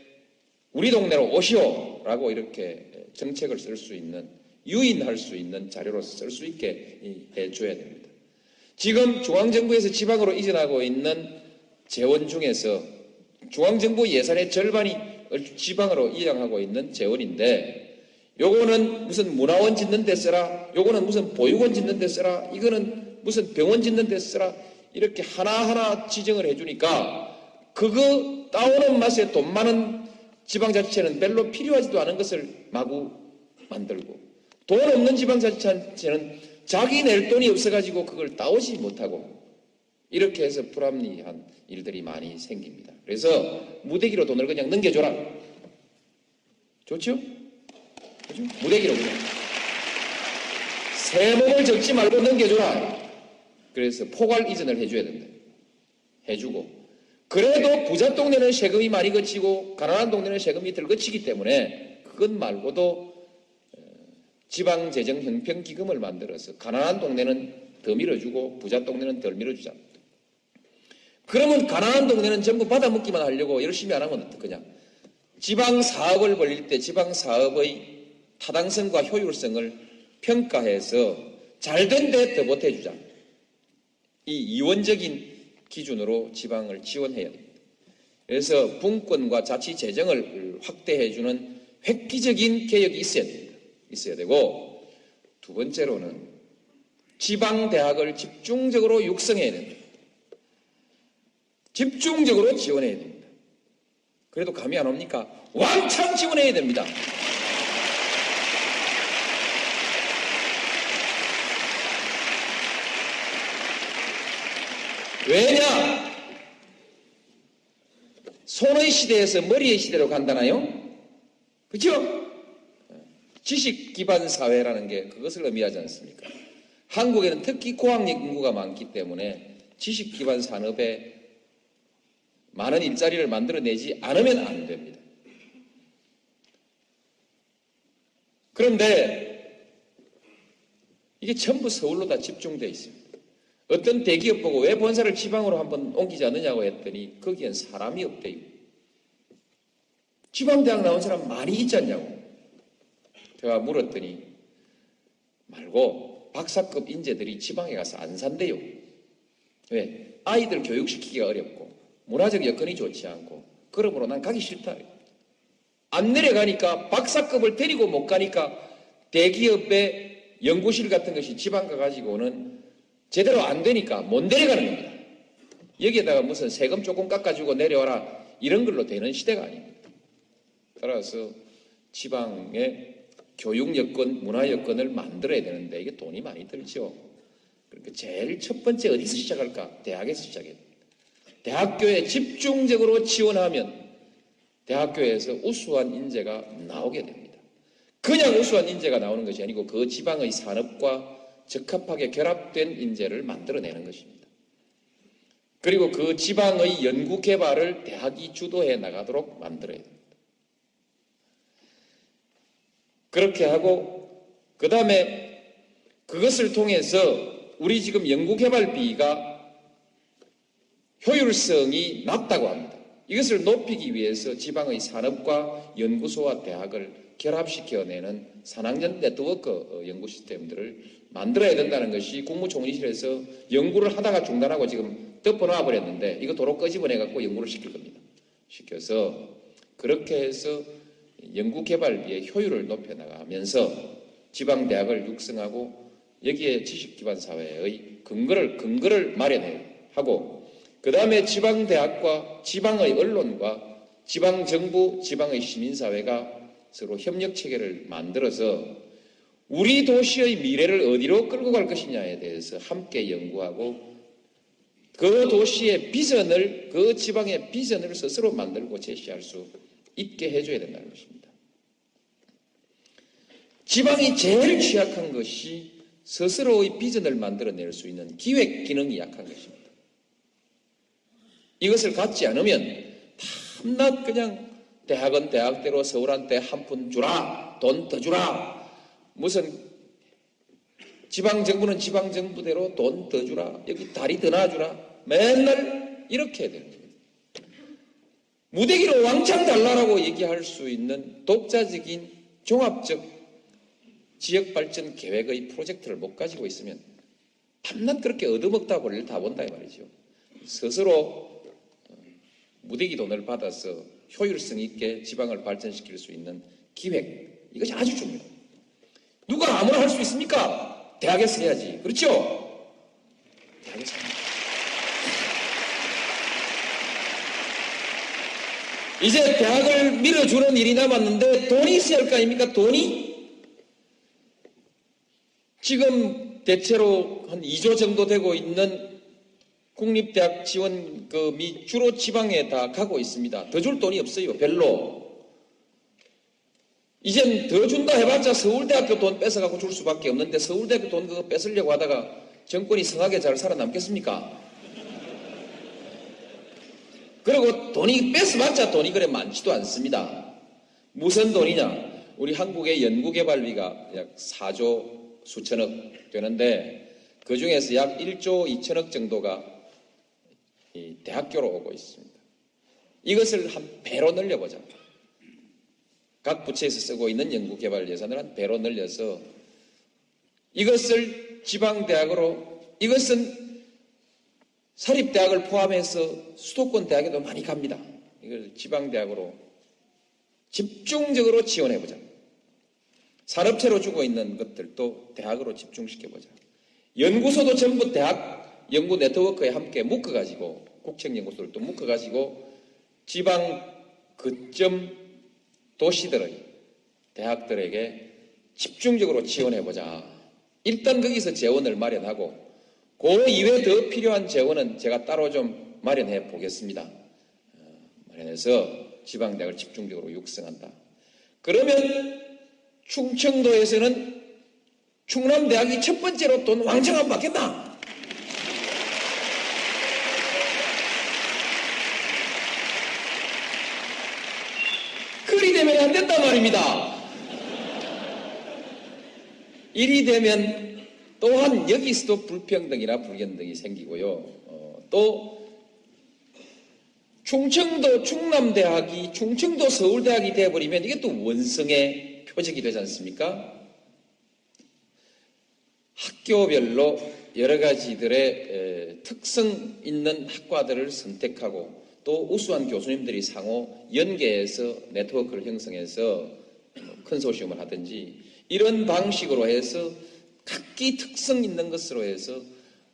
우리 동네로 오시오라고 이렇게 정책을 쓸 수 있는 유인할 수 있는 자료로 쓸 수 있게 해줘야 됩니다. 지금 중앙정부에서 지방으로 이전하고 있는 재원 중에서 중앙정부 예산의 절반이 지방으로 이양하고 있는 재원인데 요거는 무슨 문화원 짓는 데 써라, 요거는 무슨 보육원 짓는 데 써라, 이거는 무슨 병원 짓는 데 써라 이렇게 하나하나 지정을 해주니까 그거 따오는 맛에 돈 많은 지방자치체는 별로 필요하지도 않은 것을 마구 만들고, 돈 없는 지방자치체는 자기 낼 돈이 없어가지고 그걸 따오지 못하고, 이렇게 해서 불합리한 일들이 많이 생깁니다. 그래서 무대기로 돈을 그냥 넘겨줘라. 좋죠? 그죠? 무대기로 그냥. 새 몸을 적지 말고 넘겨줘라. 그래서 포괄 이전을 해줘야 된다. 해주고. 그래도 부자 동네는 세금이 많이 거치고 가난한 동네는 세금이 덜 거치기 때문에 그것 말고도 지방재정형평기금을 만들어서 가난한 동네는 더 밀어주고 부자 동네는 덜 밀어주자. 그러면 가난한 동네는 전부 받아먹기만 하려고 열심히 안 하면 어떡하냐. 지방사업을 벌릴 때 지방사업의 타당성과 효율성을 평가해서 잘된 데 더 보태주자. 이 이원적인 기준으로 지방을 지원해야 됩니다. 그래서 분권과 자치 재정을 확대해주는 획기적인 개혁이 있어야 됩니다. 있어야 되고, 두 번째로는 지방대학을 집중적으로 육성해야 됩니다. 집중적으로 지원해야 됩니다. 그래도 감이 안 옵니까? 왕창 지원해야 됩니다. 왜냐? 손의 시대에서 머리의 시대로 간다나요? 그렇죠? 지식 기반 사회라는 게 그것을 의미하지 않습니까? 한국에는 특히 고학력 인구가 많기 때문에 지식 기반 산업에 많은 일자리를 만들어내지 않으면 안 됩니다. 그런데 이게 전부 서울로 다 집중되어 있습니다. 어떤 대기업 보고 왜 본사를 지방으로 한번 옮기지 않느냐고 했더니 거기엔 사람이 없대요. 지방대학 나온 사람 많이 있지 않냐고. 제가 물었더니 말고 박사급 인재들이 지방에 가서 안 산대요. 왜? 아이들 교육시키기가 어렵고 문화적 여건이 좋지 않고 그러므로 난 가기 싫다. 안 내려가니까 박사급을 데리고 못 가니까 대기업의 연구실 같은 것이 지방 가가지고는 제대로 안 되니까 못 내려가는 겁니다. 여기에다가 무슨 세금 조금 깎아주고 내려와라 이런 걸로 되는 시대가 아닙니다. 따라서 지방의 교육 여건, 문화 여건을 만들어야 되는데 이게 돈이 많이 들죠. 그러니까 제일 첫 번째 어디서 시작할까? 대학에서 시작해야 됩니다. 대학교에 집중적으로 지원하면 대학교에서 우수한 인재가 나오게 됩니다. 그냥 우수한 인재가 나오는 것이 아니고 그 지방의 산업과 적합하게 결합된 인재를 만들어내는 것입니다. 그리고 그 지방의 연구 개발을 대학이 주도해 나가도록 만들어야 됩니다. 그렇게 하고 그 다음에 그것을 통해서 우리 지금 연구개발비가 효율성이 낮다고 합니다. 이것을 높이기 위해서 지방의 산업과 연구소와 대학을 결합시켜내는 산학연 네트워크 연구 시스템들을 만들어야 된다는 것이 국무총리실에서 연구를 하다가 중단하고 지금 덮어놔 버렸는데 이거 도로 끄집어내갖고 연구를 시킬 겁니다. 시켜서 그렇게 해서 연구개발비의 효율을 높여나가면서 지방대학을 육성하고 여기에 지식기반사회의 근거를 마련하고 그 다음에 지방대학과 지방의 언론과 지방정부, 지방의 시민사회가 서로 협력체계를 만들어서 우리 도시의 미래를 어디로 끌고 갈 것이냐에 대해서 함께 연구하고 그 도시의 비전을, 그 지방의 비전을 스스로 만들고 제시할 수 있게 해줘야 된다는 것입니다. 지방이 제일 취약한 것이 스스로의 비전을 만들어낼 수 있는 기획 기능이 약한 것입니다. 이것을 갖지 않으면 밤낮 그냥 대학은 대학대로 서울한테 한 푼 주라, 돈 더 주라, 무슨 지방정부는 지방정부대로 돈 더 주라, 여기 다리 더 놔주라, 맨날 이렇게 해야 되는 겁니다. 무대기로 왕창 달라라고 얘기할 수 있는 독자적인 종합적 지역발전 계획의 프로젝트를 못 가지고 있으면 밤낮 그렇게 얻어먹다 볼일 다 본다 이 말이죠. 스스로 무대기 돈을 받아서 효율성 있게 지방을 발전시킬 수 있는 기획, 이것이 아주 중요합니다. 누가 아무나 할 수 있습니까? 대학에서 해야지. 그렇죠? 이제 대학을 밀어주는 일이 남았는데 돈이 있어야 할 거 아닙니까? 돈이? 지금 대체로 한 2조 정도 되고 있는 국립대학 지원금이 주로 지방에 다 가고 있습니다. 더 줄 돈이 없어요. 별로. 이젠 더 준다 해봤자 서울대학교 돈 뺏어갖고 줄 수밖에 없는데 서울대학교 돈 그거 뺏으려고 하다가 정권이 성하게 잘 살아남겠습니까? 그리고 돈이 뺏어봤자 돈이 그래 많지도 않습니다. 무슨 돈이냐? 우리 한국의 연구개발비가 약 4조 수천억 되는데 그 중에서 약 1조 2천억 정도가 이 대학교로 오고 있습니다. 이것을 한 배로 늘려보자. 각 부처에서 쓰고 있는 연구개발 예산을 한 배로 늘려서 이것을 지방대학으로, 이것은 사립대학을 포함해서 수도권 대학에도 많이 갑니다. 이걸 지방대학으로 집중적으로 지원해보자. 산업체로 주고 있는 것들도 대학으로 집중시켜보자. 연구소도 전부 대학 연구 네트워크에 함께 묶어가지고, 국책연구소를 또 묶어가지고 지방 거점 도시들의 대학들에게 집중적으로 지원해보자. 일단 거기서 재원을 마련하고 그 이외에 더 필요한 재원은 제가 따로 좀 마련해 보겠습니다. 마련해서 지방대학을 집중적으로 육성한다. 그러면 충청도에서는 충남대학이 첫 번째로 돈 왕창 받겠나? 그리 되면 안 된단 말입니다. 이리 되면 또한 여기서도 불평등이나 불균등이 생기고요. 또 충청도 충남대학이 충청도 서울대학이 되어버리면 이게 또 원성의 표적이 되지 않습니까? 학교별로 여러 가지들의 특성 있는 학과들을 선택하고 또 우수한 교수님들이 상호 연계해서 네트워크를 형성해서 컨소시엄을 하든지 이런 방식으로 해서 각기 특성 있는 것으로 해서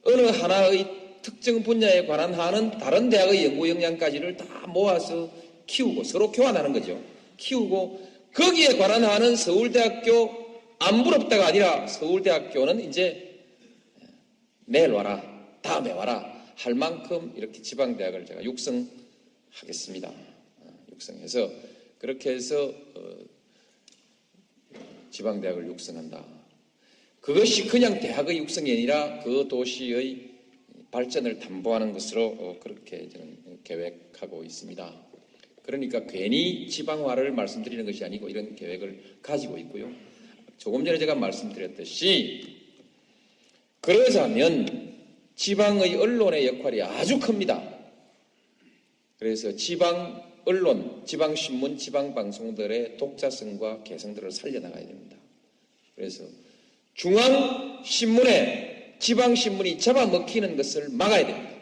어느 하나의 특정 분야에 관한 하는 다른 대학의 연구 역량까지를 다 모아서 키우고 서로 교환하는 거죠. 키우고 거기에 관한 하는 서울대학교 안 부럽다가 아니라 서울대학교는 이제 내일 와라, 다음에 와라 할 만큼 이렇게 지방대학을 제가 육성하겠습니다. 육성해서 그렇게 해서 지방대학을 육성한다. 그것이 그냥 대학의 육성이 아니라 그 도시의 발전을 담보하는 것으로 그렇게 저는 계획하고 있습니다. 그러니까 괜히 지방화를 말씀드리는 것이 아니고 이런 계획을 가지고 있고요. 조금 전에 제가 말씀드렸듯이 그러자면 지방의 언론의 역할이 아주 큽니다. 그래서 지방 언론, 지방신문, 지방방송들의 독자성과 개성들을 살려나가야 됩니다. 그래서 중앙신문에 지방신문이 잡아먹히는 것을 막아야 됩니다.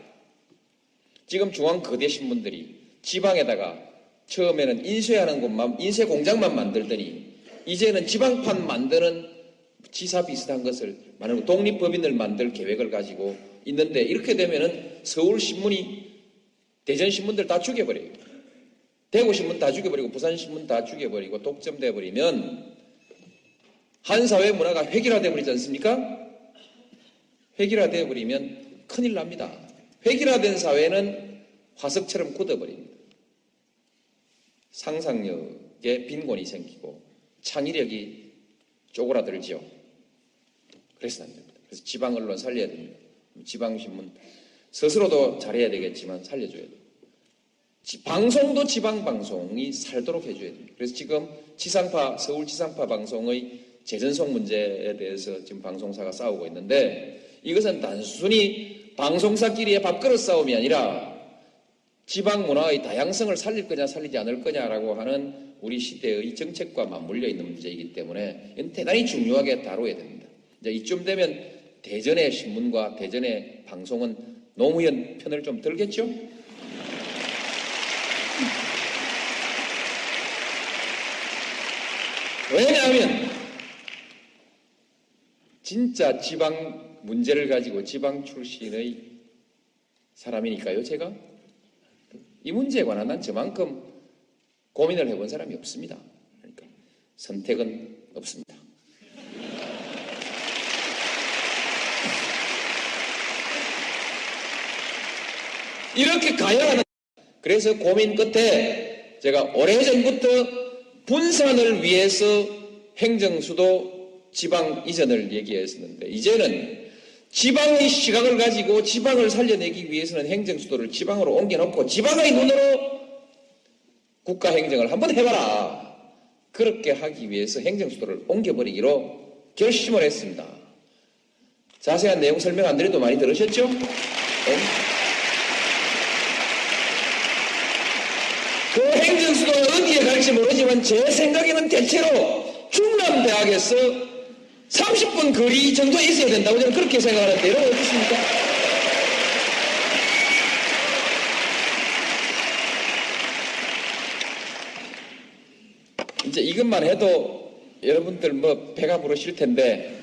지금 중앙거대신문들이 지방에다가 처음에는 인쇄하는 곳만, 인쇄 공장만 만들더니 이제는 지방판 만드는 지사 비슷한 것을 만들고 독립법인을 만들 계획을 가지고 있는데 이렇게 되면은 서울신문이 대전신문들 다 죽여버려요. 대구신문 다 죽여버리고 부산신문 다 죽여버리고 독점돼 버리면 한 사회 문화가 획일화돼 버리지 않습니까? 획일화돼 버리면 큰일 납니다. 획일화된 사회는 화석처럼 굳어버립니다. 상상력에 빈곤이 생기고 창의력이 쪼그라들죠. 그래서 안 됩니다. 그래서 지방 언론 살려야 됩니다. 지방신문 스스로도 잘해야 되겠지만 살려줘야 돼요. 방송도 지방 방송이 살도록 해줘야 됩니다. 그래서 지금 지상파, 서울 지상파 방송의 재전송 문제에 대해서 지금 방송사가 싸우고 있는데 이것은 단순히 방송사끼리의 밥그릇 싸움이 아니라 지방 문화의 다양성을 살릴 거냐 살리지 않을 거냐라고 하는 우리 시대의 정책과 맞물려 있는 문제이기 때문에 이건 대단히 중요하게 다뤄야 됩니다. 이제 이쯤 되면 대전의 신문과 대전의 방송은 노무현 편을 좀 들겠죠? 왜냐하면 진짜 지방 문제를 가지고 지방 출신의 사람이니까요, 제가. 이 문제에 관한 난 저만큼 고민을 해본 사람이 없습니다. 그러니까 선택은 없습니다. 이렇게 가야 하는, 그래서 고민 끝에 제가 오래전부터 분산을 위해서 행정수도 지방 이전을 얘기했었는데, 이제는 지방의 시각을 가지고 지방을 살려내기 위해서는 행정수도를 지방으로 옮겨놓고 지방의 눈으로 국가행정을 한번 해봐라. 그렇게 하기 위해서 행정수도를 옮겨버리기로 결심을 했습니다. 자세한 내용 설명 안 드려도 많이 들으셨죠? 그 행정수도가 어디에 갈지 모르지만 제 생각에는 대체로 충남대학에서 30분 거리 정도에 있어야 된다고 저는 그렇게 생각하는데 여러분 어떻습니까? 이제 이것만 해도 여러분들 뭐 배가 부르실 텐데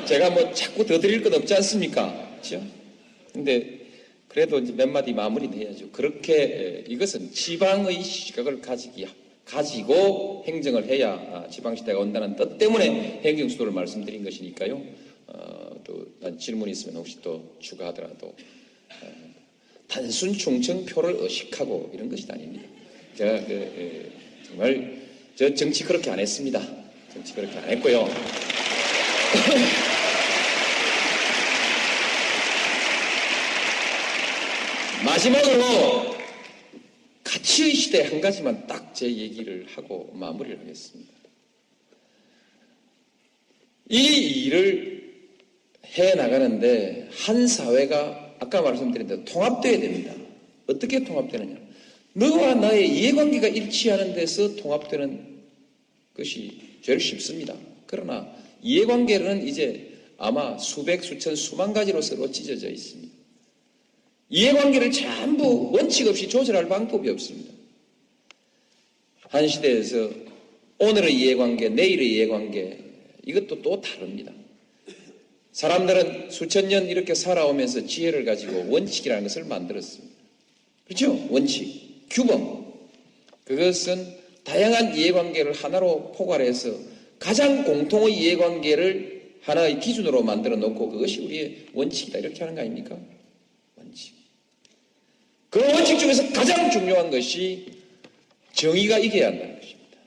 제가 뭐 자꾸 더 드릴 것 없지 않습니까? 그렇죠? 근데 그래도 이제 몇 마디 마무리는 해야죠. 그렇게 이것은 지방의 시각을 가지고 행정을 해야 지방시대가 온다는 뜻 때문에 행정수도를 말씀드린 것이니까요. 또 질문이 있으면 혹시 또 추가하더라도 단순 충청표를 의식하고 이런 것이 아닙니다. 제가 정말 저 정치 그렇게 안 했습니다. 정치 그렇게 안 했고요. 마지막으로 가치의 시대 한 가지만 딱 제 얘기를 하고 마무리를 하겠습니다. 이 일을 해나가는데 한 사회가 아까 말씀드린 대로 통합되어야 됩니다. 어떻게 통합되느냐? 너와 나의 이해관계가 일치하는 데서 통합되는 것이 제일 쉽습니다. 그러나 이해관계는 이제 아마 수백, 수천, 수만 가지로 서로 찢어져 있습니다. 이해관계를 전부 원칙 없이 조절할 방법이 없습니다. 한 시대에서 오늘의 이해관계, 내일의 이해관계, 이것도 또 다릅니다. 사람들은 수천 년 이렇게 살아오면서 지혜를 가지고 원칙이라는 것을 만들었습니다. 그렇죠? 원칙, 규범. 그것은 다양한 이해관계를 하나로 포괄해서 가장 공통의 이해관계를 하나의 기준으로 만들어 놓고 그것이 우리의 원칙이다. 이렇게 하는 거 아닙니까? 원칙. 그 원칙 중에서 가장 중요한 것이 정의가 이겨야 한다는 것입니다.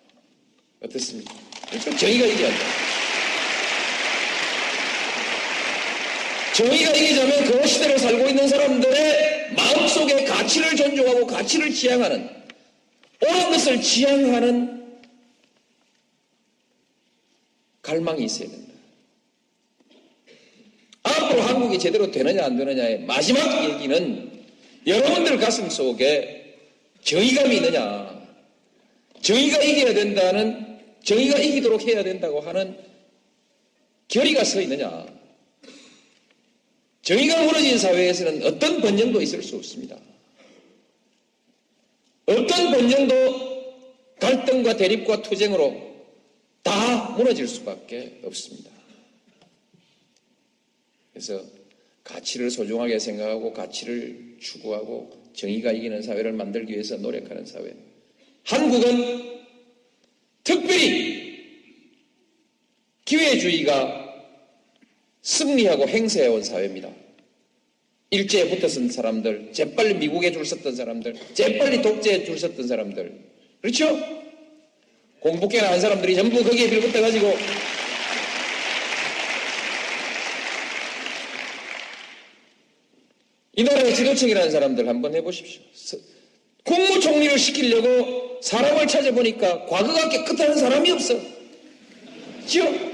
어떻습니까? 그러니까 정의가 이겨야 한다. 정의가 이기자면 그 시대를 살고 있는 사람들의 마음속에 가치를 존중하고 가치를 지향하는, 옳은 것을 지향하는 갈망이 있어야 된다. 앞으로 한국이 제대로 되느냐 안 되느냐의 마지막 얘기는 여러분들 가슴 속에 정의감이 있느냐, 정의가 이겨야 된다는, 정의가 이기도록 해야 된다고 하는 결의가 서 있느냐. 정의가 무너진 사회에서는 어떤 번영도 있을 수 없습니다. 어떤 번영도 갈등과 대립과 투쟁으로 다 무너질 수밖에 없습니다. 그래서 가치를 소중하게 생각하고 가치를 추구하고 정의가 이기는 사회를 만들기 위해서 노력하는 사회. 한국은 특별히 기회주의가 승리하고 행세해온 사회입니다. 일제에 붙어선 사람들, 재빨리 미국에 줄 섰던 사람들, 재빨리 독재에 줄 섰던 사람들, 그렇죠? 공부깨나 한 사람들이 전부 거기에 빌붙어가지고 이 나라의 지도층이라는 사람들 한번 해보십시오. 국무총리를 시키려고 사람을 찾아보니까 과거가 깨끗한 사람이 없어. 그렇죠?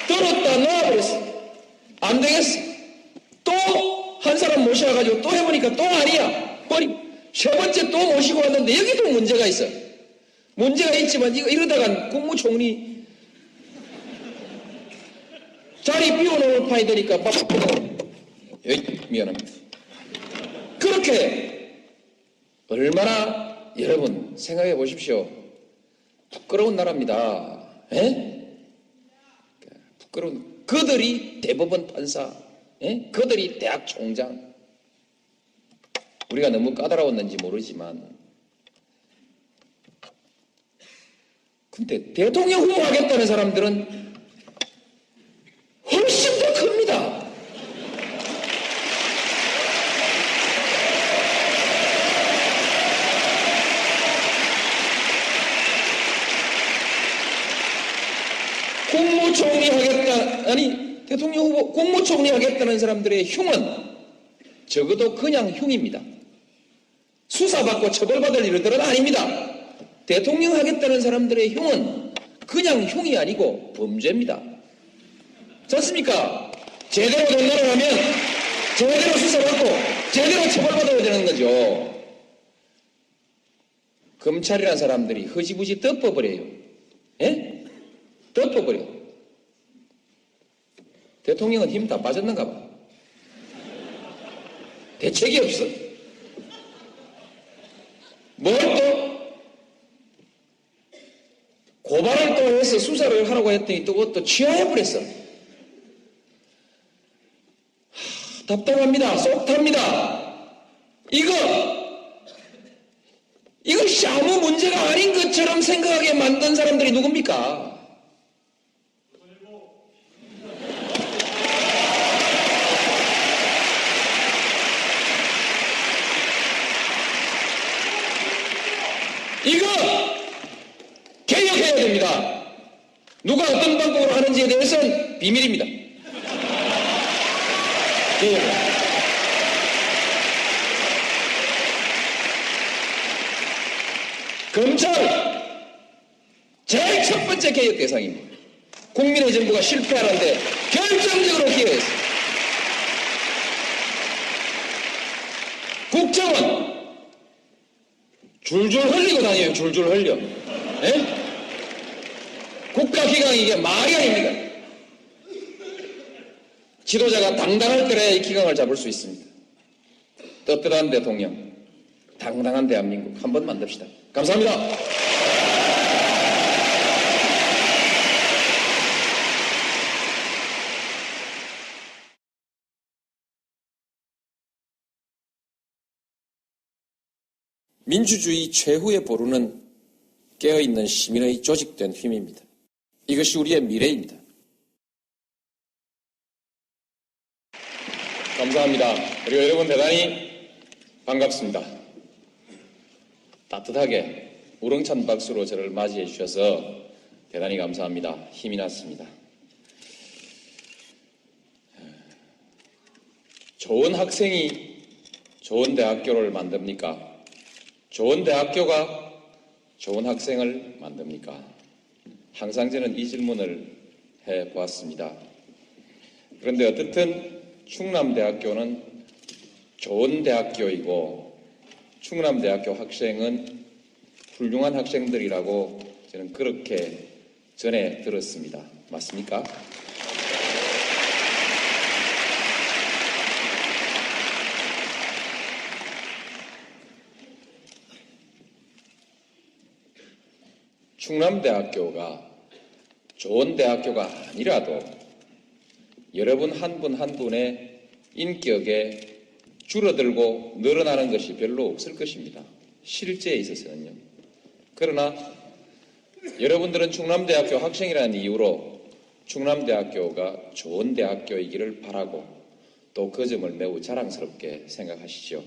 들었다 놔버렸어. 안 되겠어. 또 한 사람 모셔가지고 또 해보니까 또 아니야. 세 번째 또 모시고 왔는데 여기도 문제가 있어. 문제가 있지만 이러다가 국무총리 자리 비워놓을 판이 되니까 미안합니다. 그렇게 얼마나 여러분 생각해 보십시오. 부끄러운 나라입니다. 에? 부끄러운, 그들이 대법원 판사, 그들이 대학 총장, 우리가 너무 까다로웠는지 모르지만 근데 대통령 후보 하겠다는 사람들은 훨씬 더 큽니다. 국무총리 하겠다, 아니, 대통령 후보, 국무총리 하겠다는 사람들의 흉은 적어도 그냥 흉입니다. 수사받고 처벌받을 일들은 아닙니다. 대통령 하겠다는 사람들의 흉은 그냥 흉이 아니고 범죄입니다. 좋습니까? 제대로 된다고 하면 제대로 수사받고 제대로 처벌받아야 되는 거죠. 검찰이라는 사람들이 허지부지 덮어버려요. 예? 덮어버려. 대통령은 힘 다 빠졌는가 봐. 대책이 없어. 뭘 또 고발을 또 해서 수사를 하라고 했더니 또 그것도 취하해버렸어. 답답합니다. 속 탑니다. 이것이 아무 문제가 아닌 것처럼 생각하게 만든 사람들이 누굽니까? 이거 개혁해야 됩니다. 누가 어떤 방법으로 하는지에 대해서는 비밀입니다. 개혁. 검찰 제일 첫 번째 개혁 대상입니다. 국민의 정부가 실패하는데 결정적으로 기여했습니다. 국정원 줄줄 흘리고 다녀요. 줄줄 흘려. 예? 국가기강이 이게 말이 아닙니까? 지도자가 당당할 때라야 이 기강을 잡을 수 있습니다. 떳떳한 대통령, 당당한 대한민국 한번 만듭시다. 감사합니다. 민주주의 최후의 보루는 깨어있는 시민의 조직된 힘입니다. 이것이 우리의 미래입니다. 감사합니다. 그리고 여러분 대단히 반갑습니다. 따뜻하게 우렁찬 박수로 저를 맞이해 주셔서 대단히 감사합니다. 힘이 났습니다. 좋은 학생이 좋은 대학교를 만듭니까? 좋은 대학교가 좋은 학생을 만듭니까? 항상 저는 이 질문을 해보았습니다. 그런데 어떻든 충남대학교는 좋은 대학교이고 충남대학교 학생은 훌륭한 학생들이라고 저는 그렇게 전해 들었습니다. 맞습니까? 충남대학교가 좋은 대학교가 아니라도 여러분 한 분 한 분의 인격에 줄어들고 늘어나는 것이 별로 없을 것입니다. 실제에 있어서는요. 그러나 여러분들은 충남대학교 학생이라는 이유로 충남대학교가 좋은 대학교이기를 바라고 또 그 점을 매우 자랑스럽게 생각하시죠.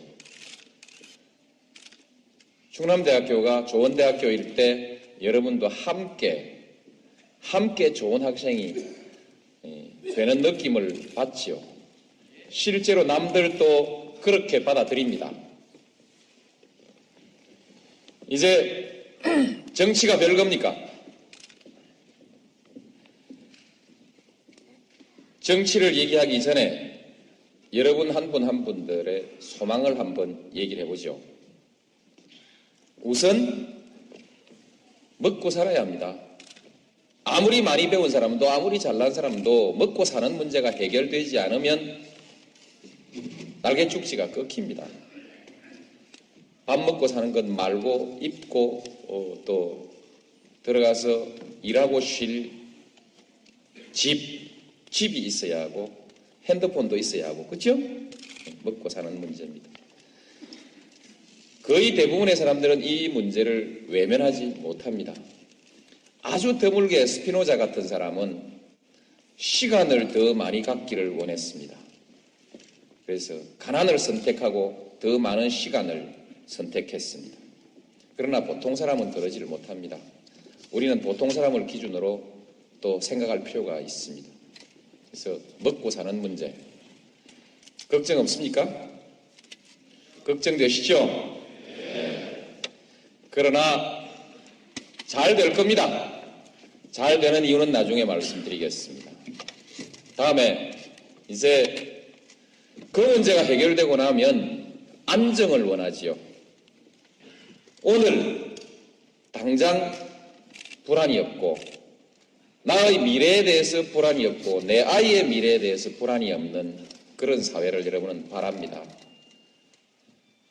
충남대학교가 좋은 대학교일 때 여러분도 함께 좋은 학생이 되는 느낌을 받지요. 실제로 남들도 그렇게 받아들입니다. 이제 정치가 별겁니까? 정치를 얘기하기 전에 여러분 한 분 한 분들의 소망을 한번 얘기를 해보죠. 우선 먹고 살아야 합니다. 아무리 많이 배운 사람도 아무리 잘난 사람도 먹고 사는 문제가 해결되지 않으면 날개축지가 끊깁니다. 밥 먹고 사는 것 말고 입고 또 들어가서 일하고 쉴 집이 있어야 하고 핸드폰도 있어야 하고 그렇죠? 먹고 사는 문제입니다. 거의 대부분의 사람들은 이 문제를 외면하지 못합니다. 아주 드물게 스피노자 같은 사람은 시간을 더 많이 갖기를 원했습니다. 그래서 가난을 선택하고 더 많은 시간을 선택했습니다. 그러나 보통 사람은 그러지를 못합니다. 우리는 보통 사람을 기준으로 또 생각할 필요가 있습니다. 그래서 먹고 사는 문제 걱정 없습니까? 걱정되시죠? 네. 그러나 잘 될 겁니다. 잘 되는 이유는 나중에 말씀드리겠습니다. 다음에 이제 그 문제가 해결되고 나면 안정을 원하지요. 오늘 당장 불안이 없고 나의 미래에 대해서 불안이 없고 내 아이의 미래에 대해서 불안이 없는 그런 사회를 여러분은 바랍니다.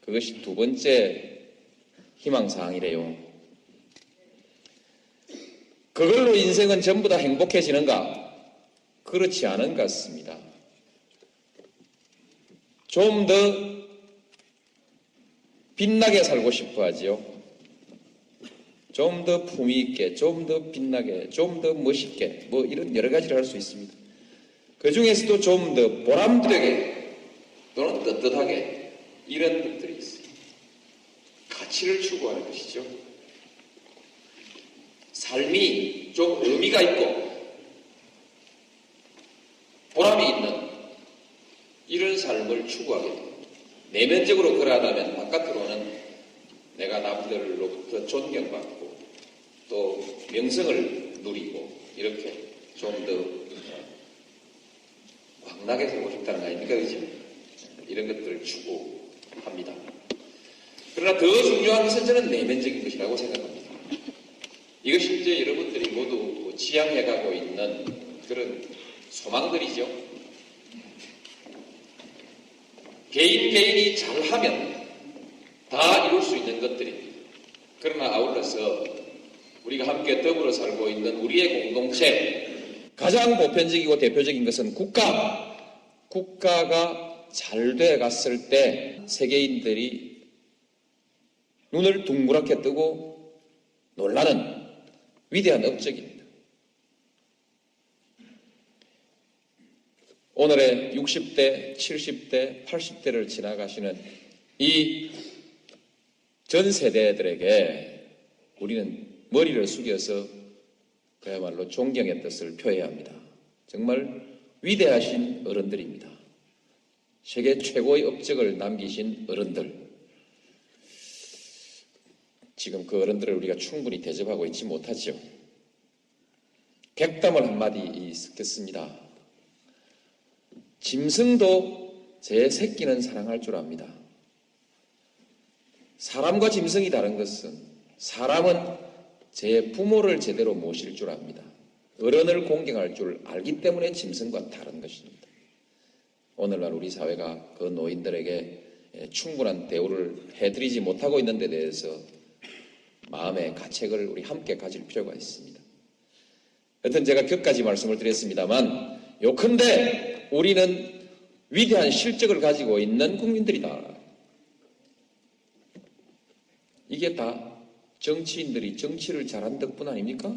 그것이 두 번째 희망사항이래요. 그걸로 인생은 전부 다 행복해지는가? 그렇지 않은 것 같습니다. 좀 더 빛나게 살고 싶어 하지요. 좀 더 품위 있게, 좀 더 빛나게, 좀 더 멋있게, 뭐 이런 여러 가지를 할 수 있습니다. 그 중에서도 좀 더 보람되게 또는 떳떳하게 이런 것들이 있어요. 가치를 추구하는 것이죠. 삶이 좀 의미가 있고 보람이 있는 이런 삶을 추구하게 됩니다. 내면적으로 그러하다면 바깥으로는 내가 남들로부터 존경받고 또 명성을 누리고 이렇게 좀 더 광나게 살고 싶다는 거 아닙니까? 그죠? 이런 것들을 추구합니다. 그러나 더 중요한 것은 저는 내면적인 것이라고 생각합니다. 이것이 이제 여러분들이 모두 지향해가고 있는 그런 소망들이죠. 개인이 잘하면 다 이룰 수 있는 것들입니다. 그러나 아울러서 우리가 함께 더불어 살고 있는 우리의 공동체, 가장 보편적이고 대표적인 것은 국가가 잘 돼 갔을 때 세계인들이 눈을 둥그랗게 뜨고 놀라는 위대한 업적입니다. 오늘의 60대, 70대, 80대를 지나가시는 이 전 세대들에게 우리는 머리를 숙여서 그야말로 존경의 뜻을 표해야 합니다. 정말 위대하신 어른들입니다. 세계 최고의 업적을 남기신 어른들. 지금 그 어른들을 우리가 충분히 대접하고 있지 못하죠. 객담을 한마디 쓰겠습니다. 짐승도 제 새끼는 사랑할 줄 압니다. 사람과 짐승이 다른 것은 사람은 제 부모를 제대로 모실 줄 압니다. 어른을 공경할 줄 알기 때문에 짐승과 다른 것입니다. 오늘날 우리 사회가 그 노인들에게 충분한 대우를 해드리지 못하고 있는 데 대해서 마음의 가책을 우리 함께 가질 필요가 있습니다. 여튼 제가 격까지 말씀을 드렸습니다만 요컨대 우리는 위대한 실적을 가지고 있는 국민들이다. 이게 다 정치인들이 정치를 잘한 덕분 아닙니까?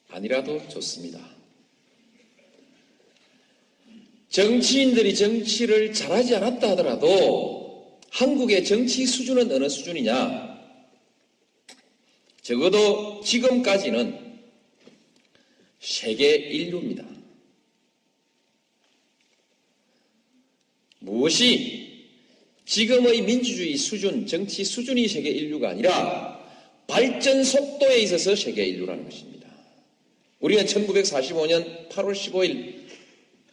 아니라도 좋습니다. 정치인들이 정치를 잘하지 않았다 하더라도 한국의 정치 수준은 어느 수준이냐? 적어도 지금까지는 세계 1위입니다. 무엇이 지금의 민주주의 수준, 정치 수준이 세계 1위가 아니라 발전 속도에 있어서 세계 1위라는 것입니다. 우리는 1945년 8월 15일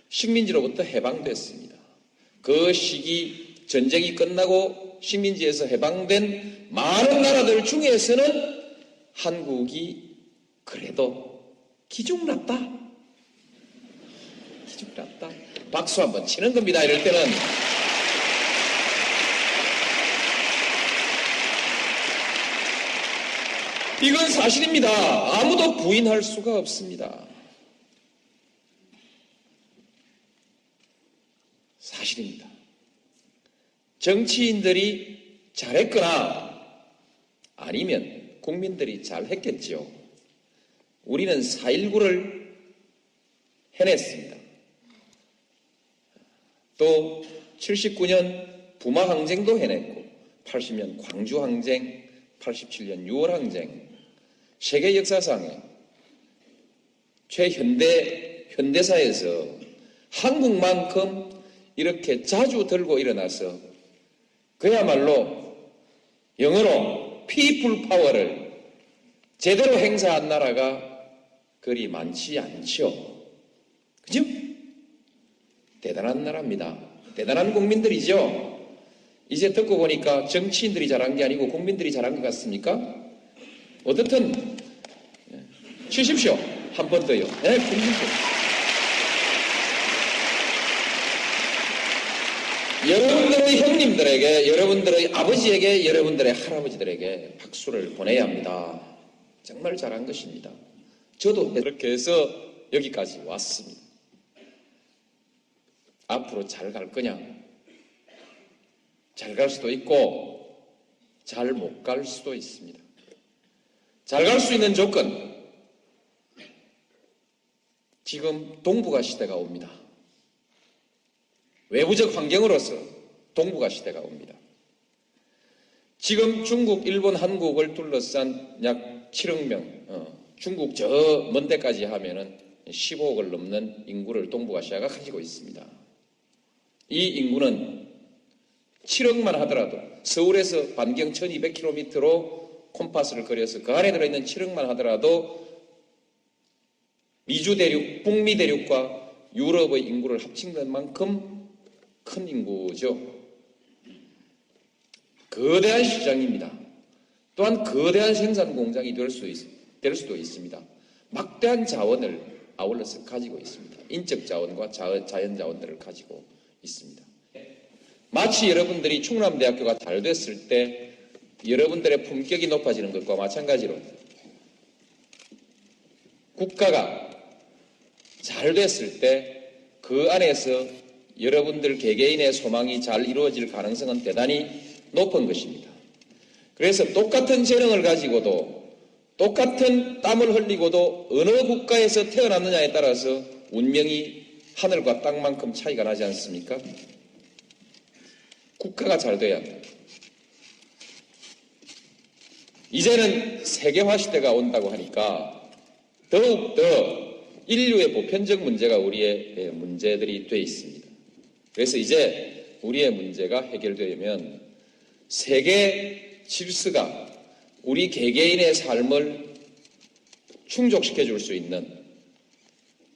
식민지로부터 해방됐습니다. 그 시기 전쟁이 끝나고 식민지에서 해방된 많은 나라들 중에서는 한국이 그래도 기죽났다. 박수 한번 치는 겁니다. 이럴 때는 이건 사실입니다. 아무도 부인할 수가 없습니다. 사실입니다. 정치인들이 잘했거나 아니면 국민들이 잘했겠지요. 우리는 4.19를 해냈습니다. 또 79년 부마항쟁도 해냈고 80년 광주항쟁, 87년 6월항쟁, 세계 역사상에 현대사에서 한국만큼 이렇게 자주 들고 일어나서 그야말로 영어로 피플 파워를 제대로 행사한 나라가 그리 많지 않죠. 그죠? 대단한 나라입니다. 대단한 국민들이죠. 이제 듣고 보니까 정치인들이 잘한 게 아니고 국민들이 잘한 것 같습니까? 어떻든 치십시오. 한 번 더요. 네, 국민들. 여러분들의 형님들에게, 여러분들의 아버지에게, 여러분들의 할아버지들에게 박수를 보내야 합니다. 정말 잘한 것입니다. 저도 그렇게 해서 여기까지 왔습니다. 앞으로 잘 갈 거냐? 잘 갈 수도 있고 잘 못 갈 수도 있습니다. 잘 갈 수 있는 조건, 지금 동북아 시대가 옵니다. 외부적 환경으로서 동북아 시대가 옵니다. 지금 중국, 일본, 한국을 둘러싼 약 7억 명, 중국 저 먼 데까지 하면은 15억을 넘는 인구를 동북아시아가 가지고 있습니다. 이 인구는 7억만 하더라도 서울에서 반경 1200km로 콤파스를 그려서 그 안에 들어있는 7억만 하더라도 미주 대륙, 북미 대륙과 유럽의 인구를 합친 만큼 큰 인구죠. 거대한 시장입니다. 또한 거대한 생산 공장이 될 수도 있습니다. 막대한 자원을 아울러서 가지고 있습니다. 인적 자원과 자연 자원들을 가지고 있습니다. 마치 여러분들이 충남대학교가 잘 됐을 때 여러분들의 품격이 높아지는 것과 마찬가지로 국가가 잘 됐을 때 그 안에서 여러분들 개개인의 소망이 잘 이루어질 가능성은 대단히 높은 것입니다. 그래서 똑같은 재능을 가지고도 똑같은 땀을 흘리고도 어느 국가에서 태어났느냐에 따라서 운명이 하늘과 땅만큼 차이가 나지 않습니까? 국가가 잘 돼야 합니다. 이제는 세계화 시대가 온다고 하니까 더욱더 인류의 보편적 문제가 우리의 문제들이 돼 있습니다. 그래서 이제 우리의 문제가 해결되면 세계 질서가 우리 개개인의 삶을 충족시켜 줄 수 있는,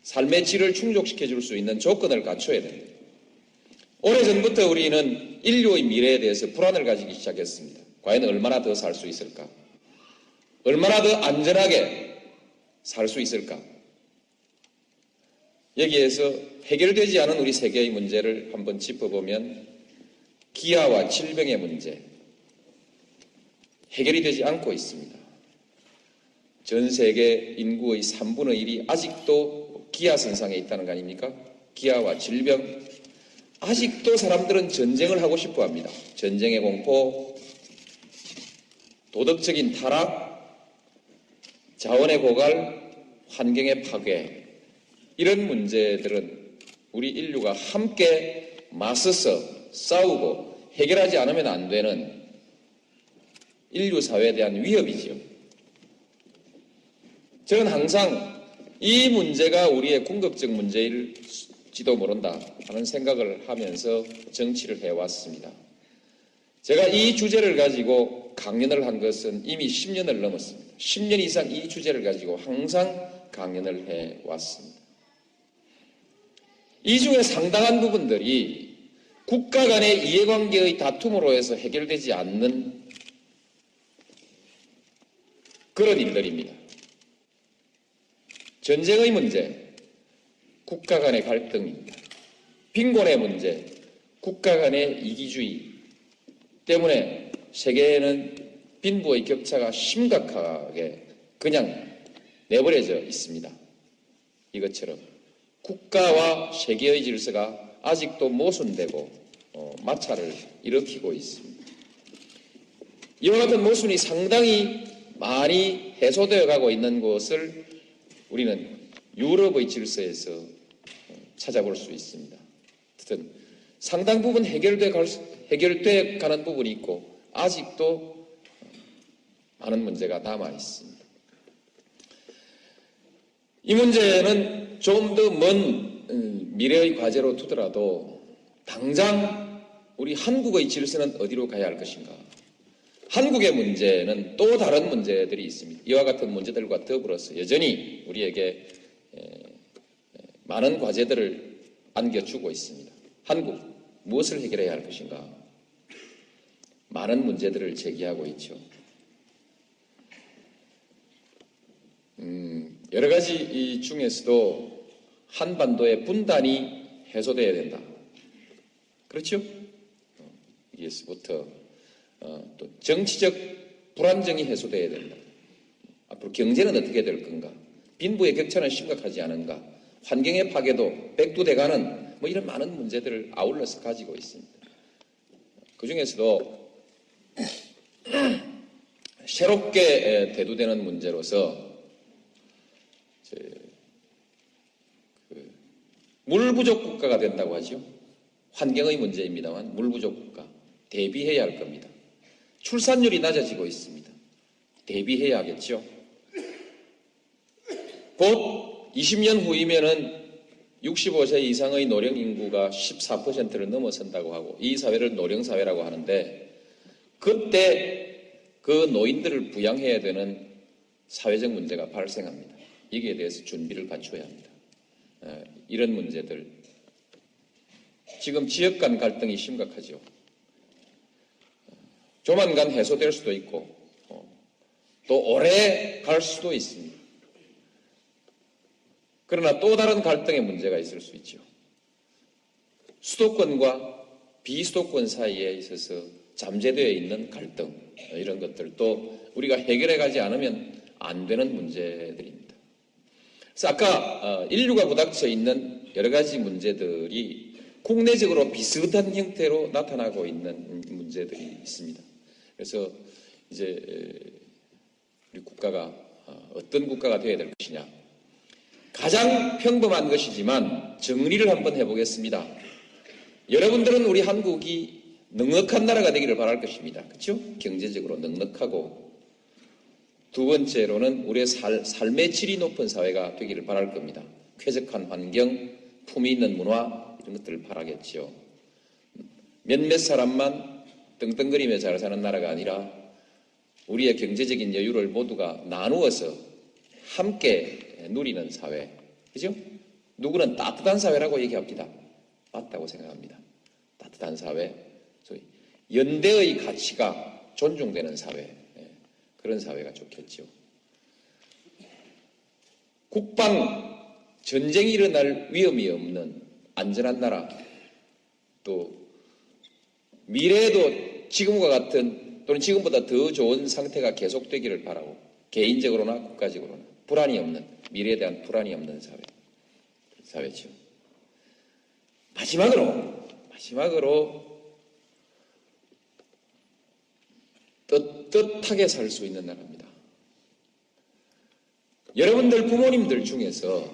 삶의 질을 충족시켜 줄 수 있는 조건을 갖춰야 됩니다. 오래전부터 우리는 인류의 미래에 대해서 불안을 가지기 시작했습니다. 과연 얼마나 더 살 수 있을까? 얼마나 더 안전하게 살 수 있을까? 여기에서 해결되지 않은 우리 세계의 문제를 한번 짚어보면 기아와 질병의 문제, 해결이 되지 않고 있습니다. 전 세계 인구의 3분의 1이 아직도 기아 선상에 있다는 거 아닙니까? 기아와 질병. 아직도 사람들은 전쟁을 하고 싶어 합니다. 전쟁의 공포, 도덕적인 타락, 자원의 고갈, 환경의 파괴, 이런 문제들은 우리 인류가 함께 맞서서 싸우고 해결하지 않으면 안 되는 인류 사회에 대한 위협이지요. 저는 항상 이 문제가 우리의 궁극적 문제일지도 모른다 하는 생각을 하면서 정치를 해왔습니다. 제가 이 주제를 가지고 강연을 한 것은 이미 10년을 넘었습니다. 10년 이상 이 주제를 가지고 항상 강연을 해왔습니다. 이 중에 상당한 부분들이 국가 간의 이해관계의 다툼으로 해서 해결되지 않는 그런 일들입니다. 전쟁의 문제, 국가 간의 갈등입니다. 빈곤의 문제, 국가 간의 이기주의 때문에 세계에는 빈부의 격차가 심각하게 그냥 내버려져 있습니다. 이것처럼 국가와 세계의 질서가 아직도 모순되고 마찰을 일으키고 있습니다. 이와 같은 모순이 상당히 많이 해소되어 가고 있는 것을 우리는 유럽의 질서에서 찾아볼 수 있습니다. 어쨌든 상당 부분 해결돼 가는 부분이 있고 아직도 많은 문제가 남아 있습니다. 이 문제는 좀 더 먼 미래의 과제로 두더라도 당장 우리 한국의 질서는 어디로 가야 할 것인가? 한국의 문제는 또 다른 문제들이 있습니다. 이와 같은 문제들과 더불어서 여전히 우리에게 많은 과제들을 안겨주고 있습니다. 한국, 무엇을 해결해야 할 것인가? 많은 문제들을 제기하고 있죠. 여러 가지 이 중에서도 한반도의 분단이 해소돼야 된다. 그렇죠? 여기서부터 또 정치적 불안정이 해소돼야 된다. 앞으로 경제는 어떻게 될 건가? 빈부의 격차는 심각하지 않은가? 환경의 파괴도 백두대간은 뭐 이런 많은 문제들을 아울러서 가지고 있습니다. 그 중에서도 새롭게 대두되는 문제로서 물 부족 국가가 된다고 하죠. 환경의 문제입니다만 물 부족 국가 대비해야 할 겁니다. 출산율이 낮아지고 있습니다. 대비해야 하겠죠. 곧 20년 후이면은 65세 이상의 노령 인구가 14%를 넘어선다고 하고 이 사회를 노령사회라고 하는데 그때 그 노인들을 부양해야 되는 사회적 문제가 발생합니다. 여기에 대해서 준비를 갖춰야 합니다. 이런 문제들. 지금 지역 간 갈등이 심각하죠. 조만간 해소될 수도 있고 또 오래 갈 수도 있습니다. 그러나 또 다른 갈등의 문제가 있을 수 있죠. 수도권과 비수도권 사이에 있어서 잠재되어 있는 갈등 이런 것들도 우리가 해결해 가지 않으면 안 되는 문제들입니다. 그래서 아까 인류가 부닥쳐 있는 여러 가지 문제들이 국내적으로 비슷한 형태로 나타나고 있는 문제들이 있습니다. 그래서 이제 우리 국가가 어떤 국가가 되어야 될 것이냐. 가장 평범한 것이지만 정리를 한번 해보겠습니다. 여러분들은 우리 한국이 넉넉한 나라가 되기를 바랄 것입니다. 그렇죠? 경제적으로 넉넉하고 두 번째로는 우리의 삶의 질이 높은 사회가 되기를 바랄 겁니다. 쾌적한 환경, 품위 있는 문화 이런 것들을 바라겠죠. 몇몇 사람만 떵떵거리며 잘 사는 나라가 아니라 우리의 경제적인 여유를 모두가 나누어서 함께 누리는 사회. 그죠? 누구는 따뜻한 사회라고 얘기합니다. 맞다고 생각합니다. 따뜻한 사회. 소위 연대의 가치가 존중되는 사회. 그런 사회가 좋겠죠. 국방, 전쟁이 일어날 위험이 없는 안전한 나라. 또 미래에도 지금과 같은 또는 지금보다 더 좋은 상태가 계속되기를 바라고 개인적으로나 국가적으로나 불안이 없는 미래에 대한 불안이 없는 사회죠. 마지막으로 떳떳하게 살 수 있는 나라입니다. 여러분들 부모님들 중에서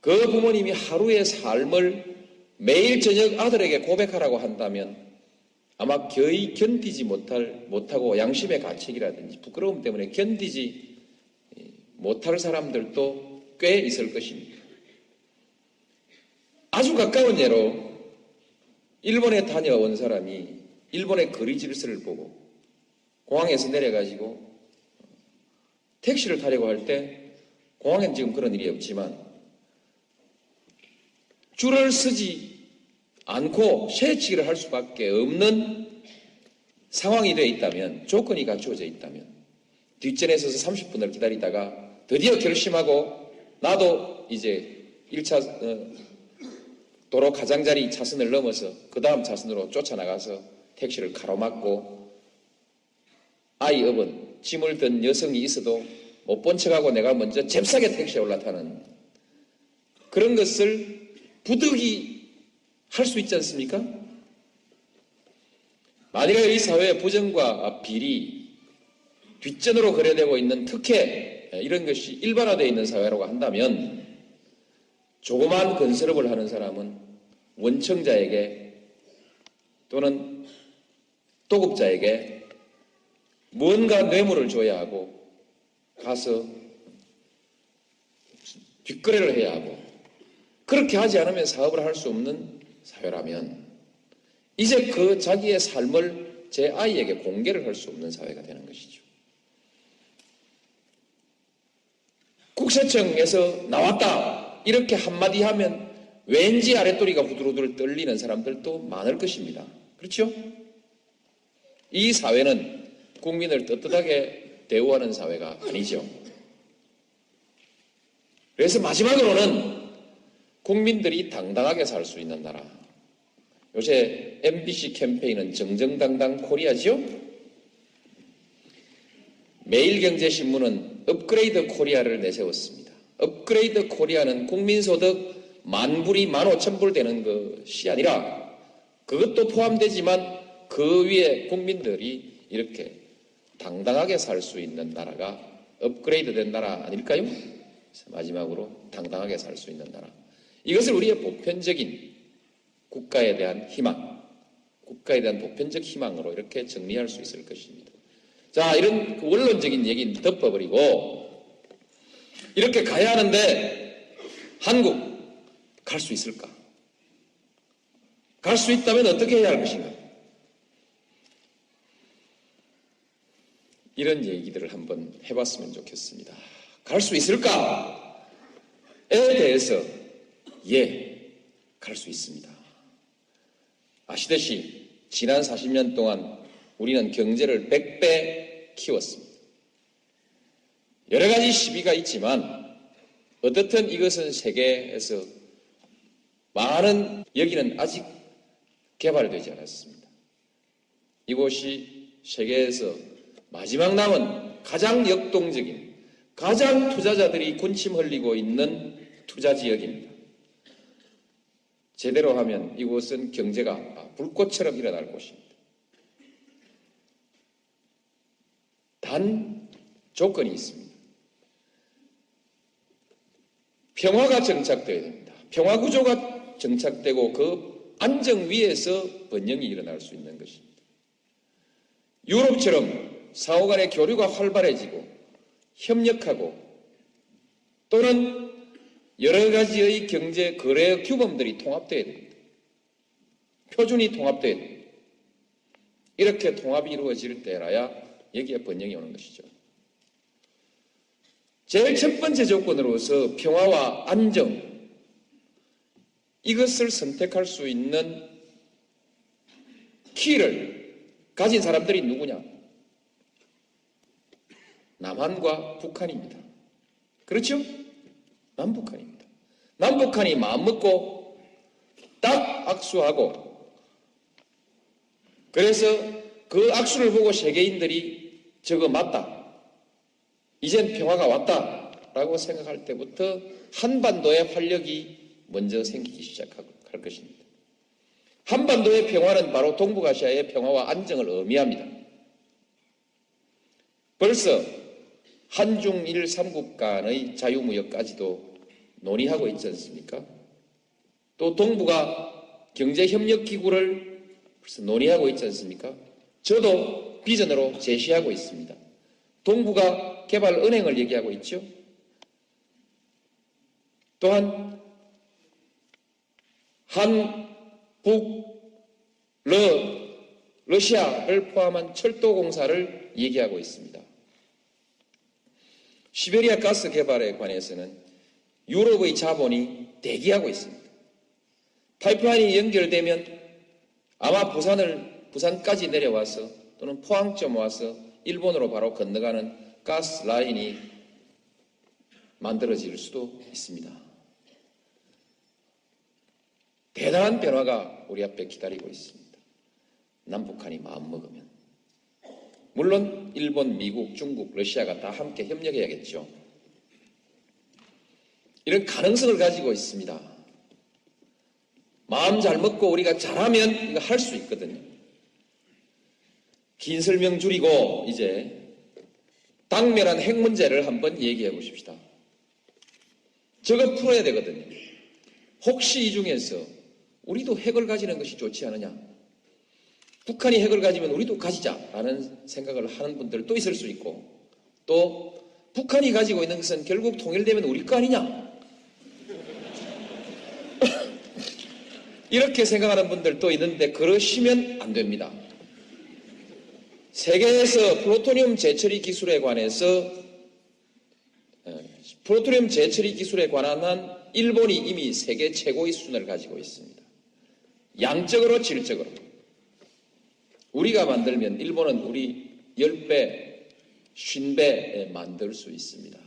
그 부모님이 하루의 삶을 매일 저녁 아들에게 고백하라고 한다면 아마 거의 견디지 못하고 양심의 가책이라든지 부끄러움 때문에 견디지 못할 사람들도 꽤 있을 것입니다. 아주 가까운 예로 일본에 다녀온 사람이 일본의 거리 질서를 보고 공항에서 내려가지고 택시를 타려고 할 때 공항엔 지금 그런 일이 없지만 줄을 서지 않고 새치기를 할 수밖에 없는 상황이 되어 있다면 조건이 갖추어져 있다면 뒷전에 서서 30분을 기다리다가 드디어 결심하고 나도 이제 1차 도로 가장자리 차선을 넘어서 그 다음 차선으로 쫓아나가서 택시를 가로막고 아이 업은 짐을 든 여성이 있어도 못 본 척하고 내가 먼저 잽싸게 택시에 올라타는 그런 것을 부득이 할 수 있지 않습니까? 만일에 이 사회의 부정과 비리, 뒷전으로 거래되고 있는 특혜 이런 것이 일반화되어 있는 사회라고 한다면 조그만 건설업을 하는 사람은 원청자에게 또는 도급자에게 뭔가 뇌물을 줘야 하고 가서 뒷거래를 해야 하고 그렇게 하지 않으면 사업을 할 수 없는 사회라면 이제 그 자기의 삶을 제 아이에게 공개를 할 수 없는 사회가 되는 것이죠. 국세청에서 나왔다 이렇게 한마디 하면 왠지 아랫도리가 후들후들 떨리는 사람들도 많을 것입니다. 그렇죠? 이 사회는 국민을 떳떳하게 대우하는 사회가 아니죠. 그래서 마지막으로는 국민들이 당당하게 살 수 있는 나라. 요새 MBC 캠페인은 정정당당 코리아죠? 매일경제신문은 업그레이드 코리아를 내세웠습니다. 업그레이드 코리아는 국민소득 10,000불이 15,000불 되는 것이 아니라 그것도 포함되지만 그 위에 국민들이 이렇게 당당하게 살 수 있는 나라가 업그레이드 된 나라 아닐까요? 마지막으로 당당하게 살 수 있는 나라. 이것을 우리의 보편적인 국가에 대한 희망, 국가에 대한 보편적 희망으로 이렇게 정리할 수 있을 것입니다. 자, 이런 원론적인 얘기는 덮어버리고 이렇게 가야 하는데 한국 갈 수 있을까? 갈 수 있다면 어떻게 해야 할 것인가? 이런 얘기들을 한번 해봤으면 좋겠습니다. 갈 수 있을까에 대해서 갈 수 있습니다. 아시듯이 지난 40년 동안 우리는 경제를 100배 키웠습니다. 여러 가지 시비가 있지만 어떻든 이것은 세계에서 많은 여기는 아직 개발되지 않았습니다. 이곳이 세계에서 마지막 남은 가장 역동적인 가장 투자자들이 군침 흘리고 있는 투자 지역입니다. 제대로 하면 이곳은 경제가 불꽃처럼 일어날 곳입니다. 단 조건이 있습니다. 평화가 정착되어야 됩니다. 평화 구조가 정착되고 그 안정 위에서 번영이 일어날 수 있는 것입니다. 유럽처럼 상호 간의 교류가 활발해지고 협력하고 또는 여러 가지의 경제 거래 규범들이 통합되어야 됩니다. 표준이 통합되어야 됩니다. 이렇게 통합이 이루어질 때라야 여기에 번영이 오는 것이죠. 제일 첫 번째 조건으로서 평화와 안정 이것을 선택할 수 있는 키를 가진 사람들이 누구냐? 남한과 북한입니다. 그렇죠? 남북한입니다. 남북한이 마음먹고 딱 악수하고 그래서 그 악수를 보고 세계인들이 저거 맞다. 이젠 평화가 왔다라고 생각할 때부터 한반도의 활력이 먼저 생기기 시작할 것입니다. 한반도의 평화는 바로 동북아시아의 평화와 안정을 의미합니다. 벌써 한중일 3국 간의 자유무역까지도 논의하고 있지 않습니까? 또 동북아 경제협력기구를 벌써 논의하고 있지 않습니까? 저도 비전으로 제시하고 있습니다. 동북아 개발은행을 얘기하고 있죠. 또한 한, 북, 러시아를 포함한 철도공사를 얘기하고 있습니다. 시베리아 가스 개발에 관해서는 유럽의 자본이 대기하고 있습니다. 파이프라인이 연결되면 아마 부산까지 내려와서 또는 포항점 와서 일본으로 바로 건너가는 가스 라인이 만들어질 수도 있습니다. 대단한 변화가 우리 앞에 기다리고 있습니다. 남북한이 마음먹으면. 물론 일본, 미국, 중국, 러시아가 다 함께 협력해야겠죠. 이런 가능성을 가지고 있습니다. 마음 잘 먹고 우리가 잘하면 이거 할 수 있거든요. 긴 설명 줄이고 이제 당면한 핵 문제를 한번 얘기해 보십시다. 저거 풀어야 되거든요. 혹시 이 중에서 우리도 핵을 가지는 것이 좋지 않느냐? 북한이 핵을 가지면 우리도 가지자라는 생각을 하는 분들도 있을 수 있고, 또 북한이 가지고 있는 것은 결국 통일되면 우리 거 아니냐? 이렇게 생각하는 분들도 있는데 그러시면 안 됩니다. 세계에서 플루토늄 재처리 기술에 관해서 플루토늄 재처리 기술에 관한 일본이 이미 세계 최고의 수준을 가지고 있습니다. 양적으로 질적으로. 우리가 만들면 일본은 우리 10배, 50배 만들 수 있습니다.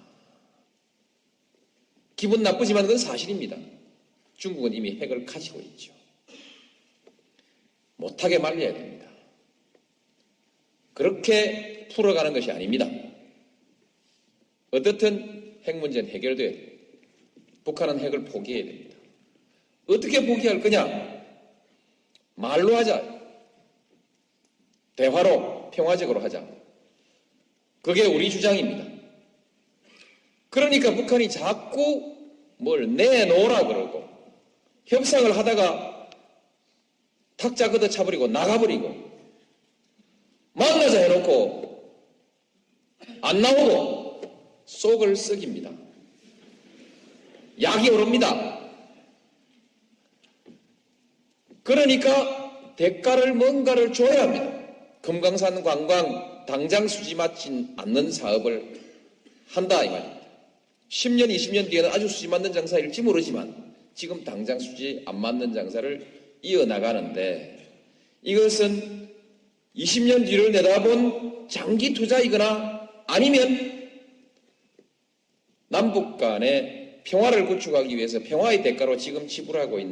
기분 나쁘지만 그건 사실입니다. 중국은 이미 핵을 가지고 있죠. 못하게 말려야 됩니다. 그렇게 풀어가는 것이 아닙니다. 어떻든 핵 문제는 해결돼야 돼요. 북한은 핵을 포기해야 됩니다. 어떻게 포기할 거냐? 말로 하자. 대화로 평화적으로 하자. 그게 우리 주장입니다. 그러니까 북한이 자꾸 뭘 내놓으라 그러고 협상을 하다가 탁자 걷어차버리고 나가버리고 만나자 해놓고 안 나오고 속을 썩입니다. 약이 오릅니다. 그러니까 대가를 뭔가를 줘야 합니다. 금강산 관광 당장 수지 맞지 않는 사업을 한다 이 말입니다. 10년, 20년 뒤에는 아주 수지 맞는 장사일지 모르지만 지금 당장 수지 안 맞는 장사를 이어나가는데 이것은 20년 뒤를 내다본 장기 투자이거나 아니면 남북 간의 평화를 구축하기 위해서 평화의 대가로 지금 지불하고 있는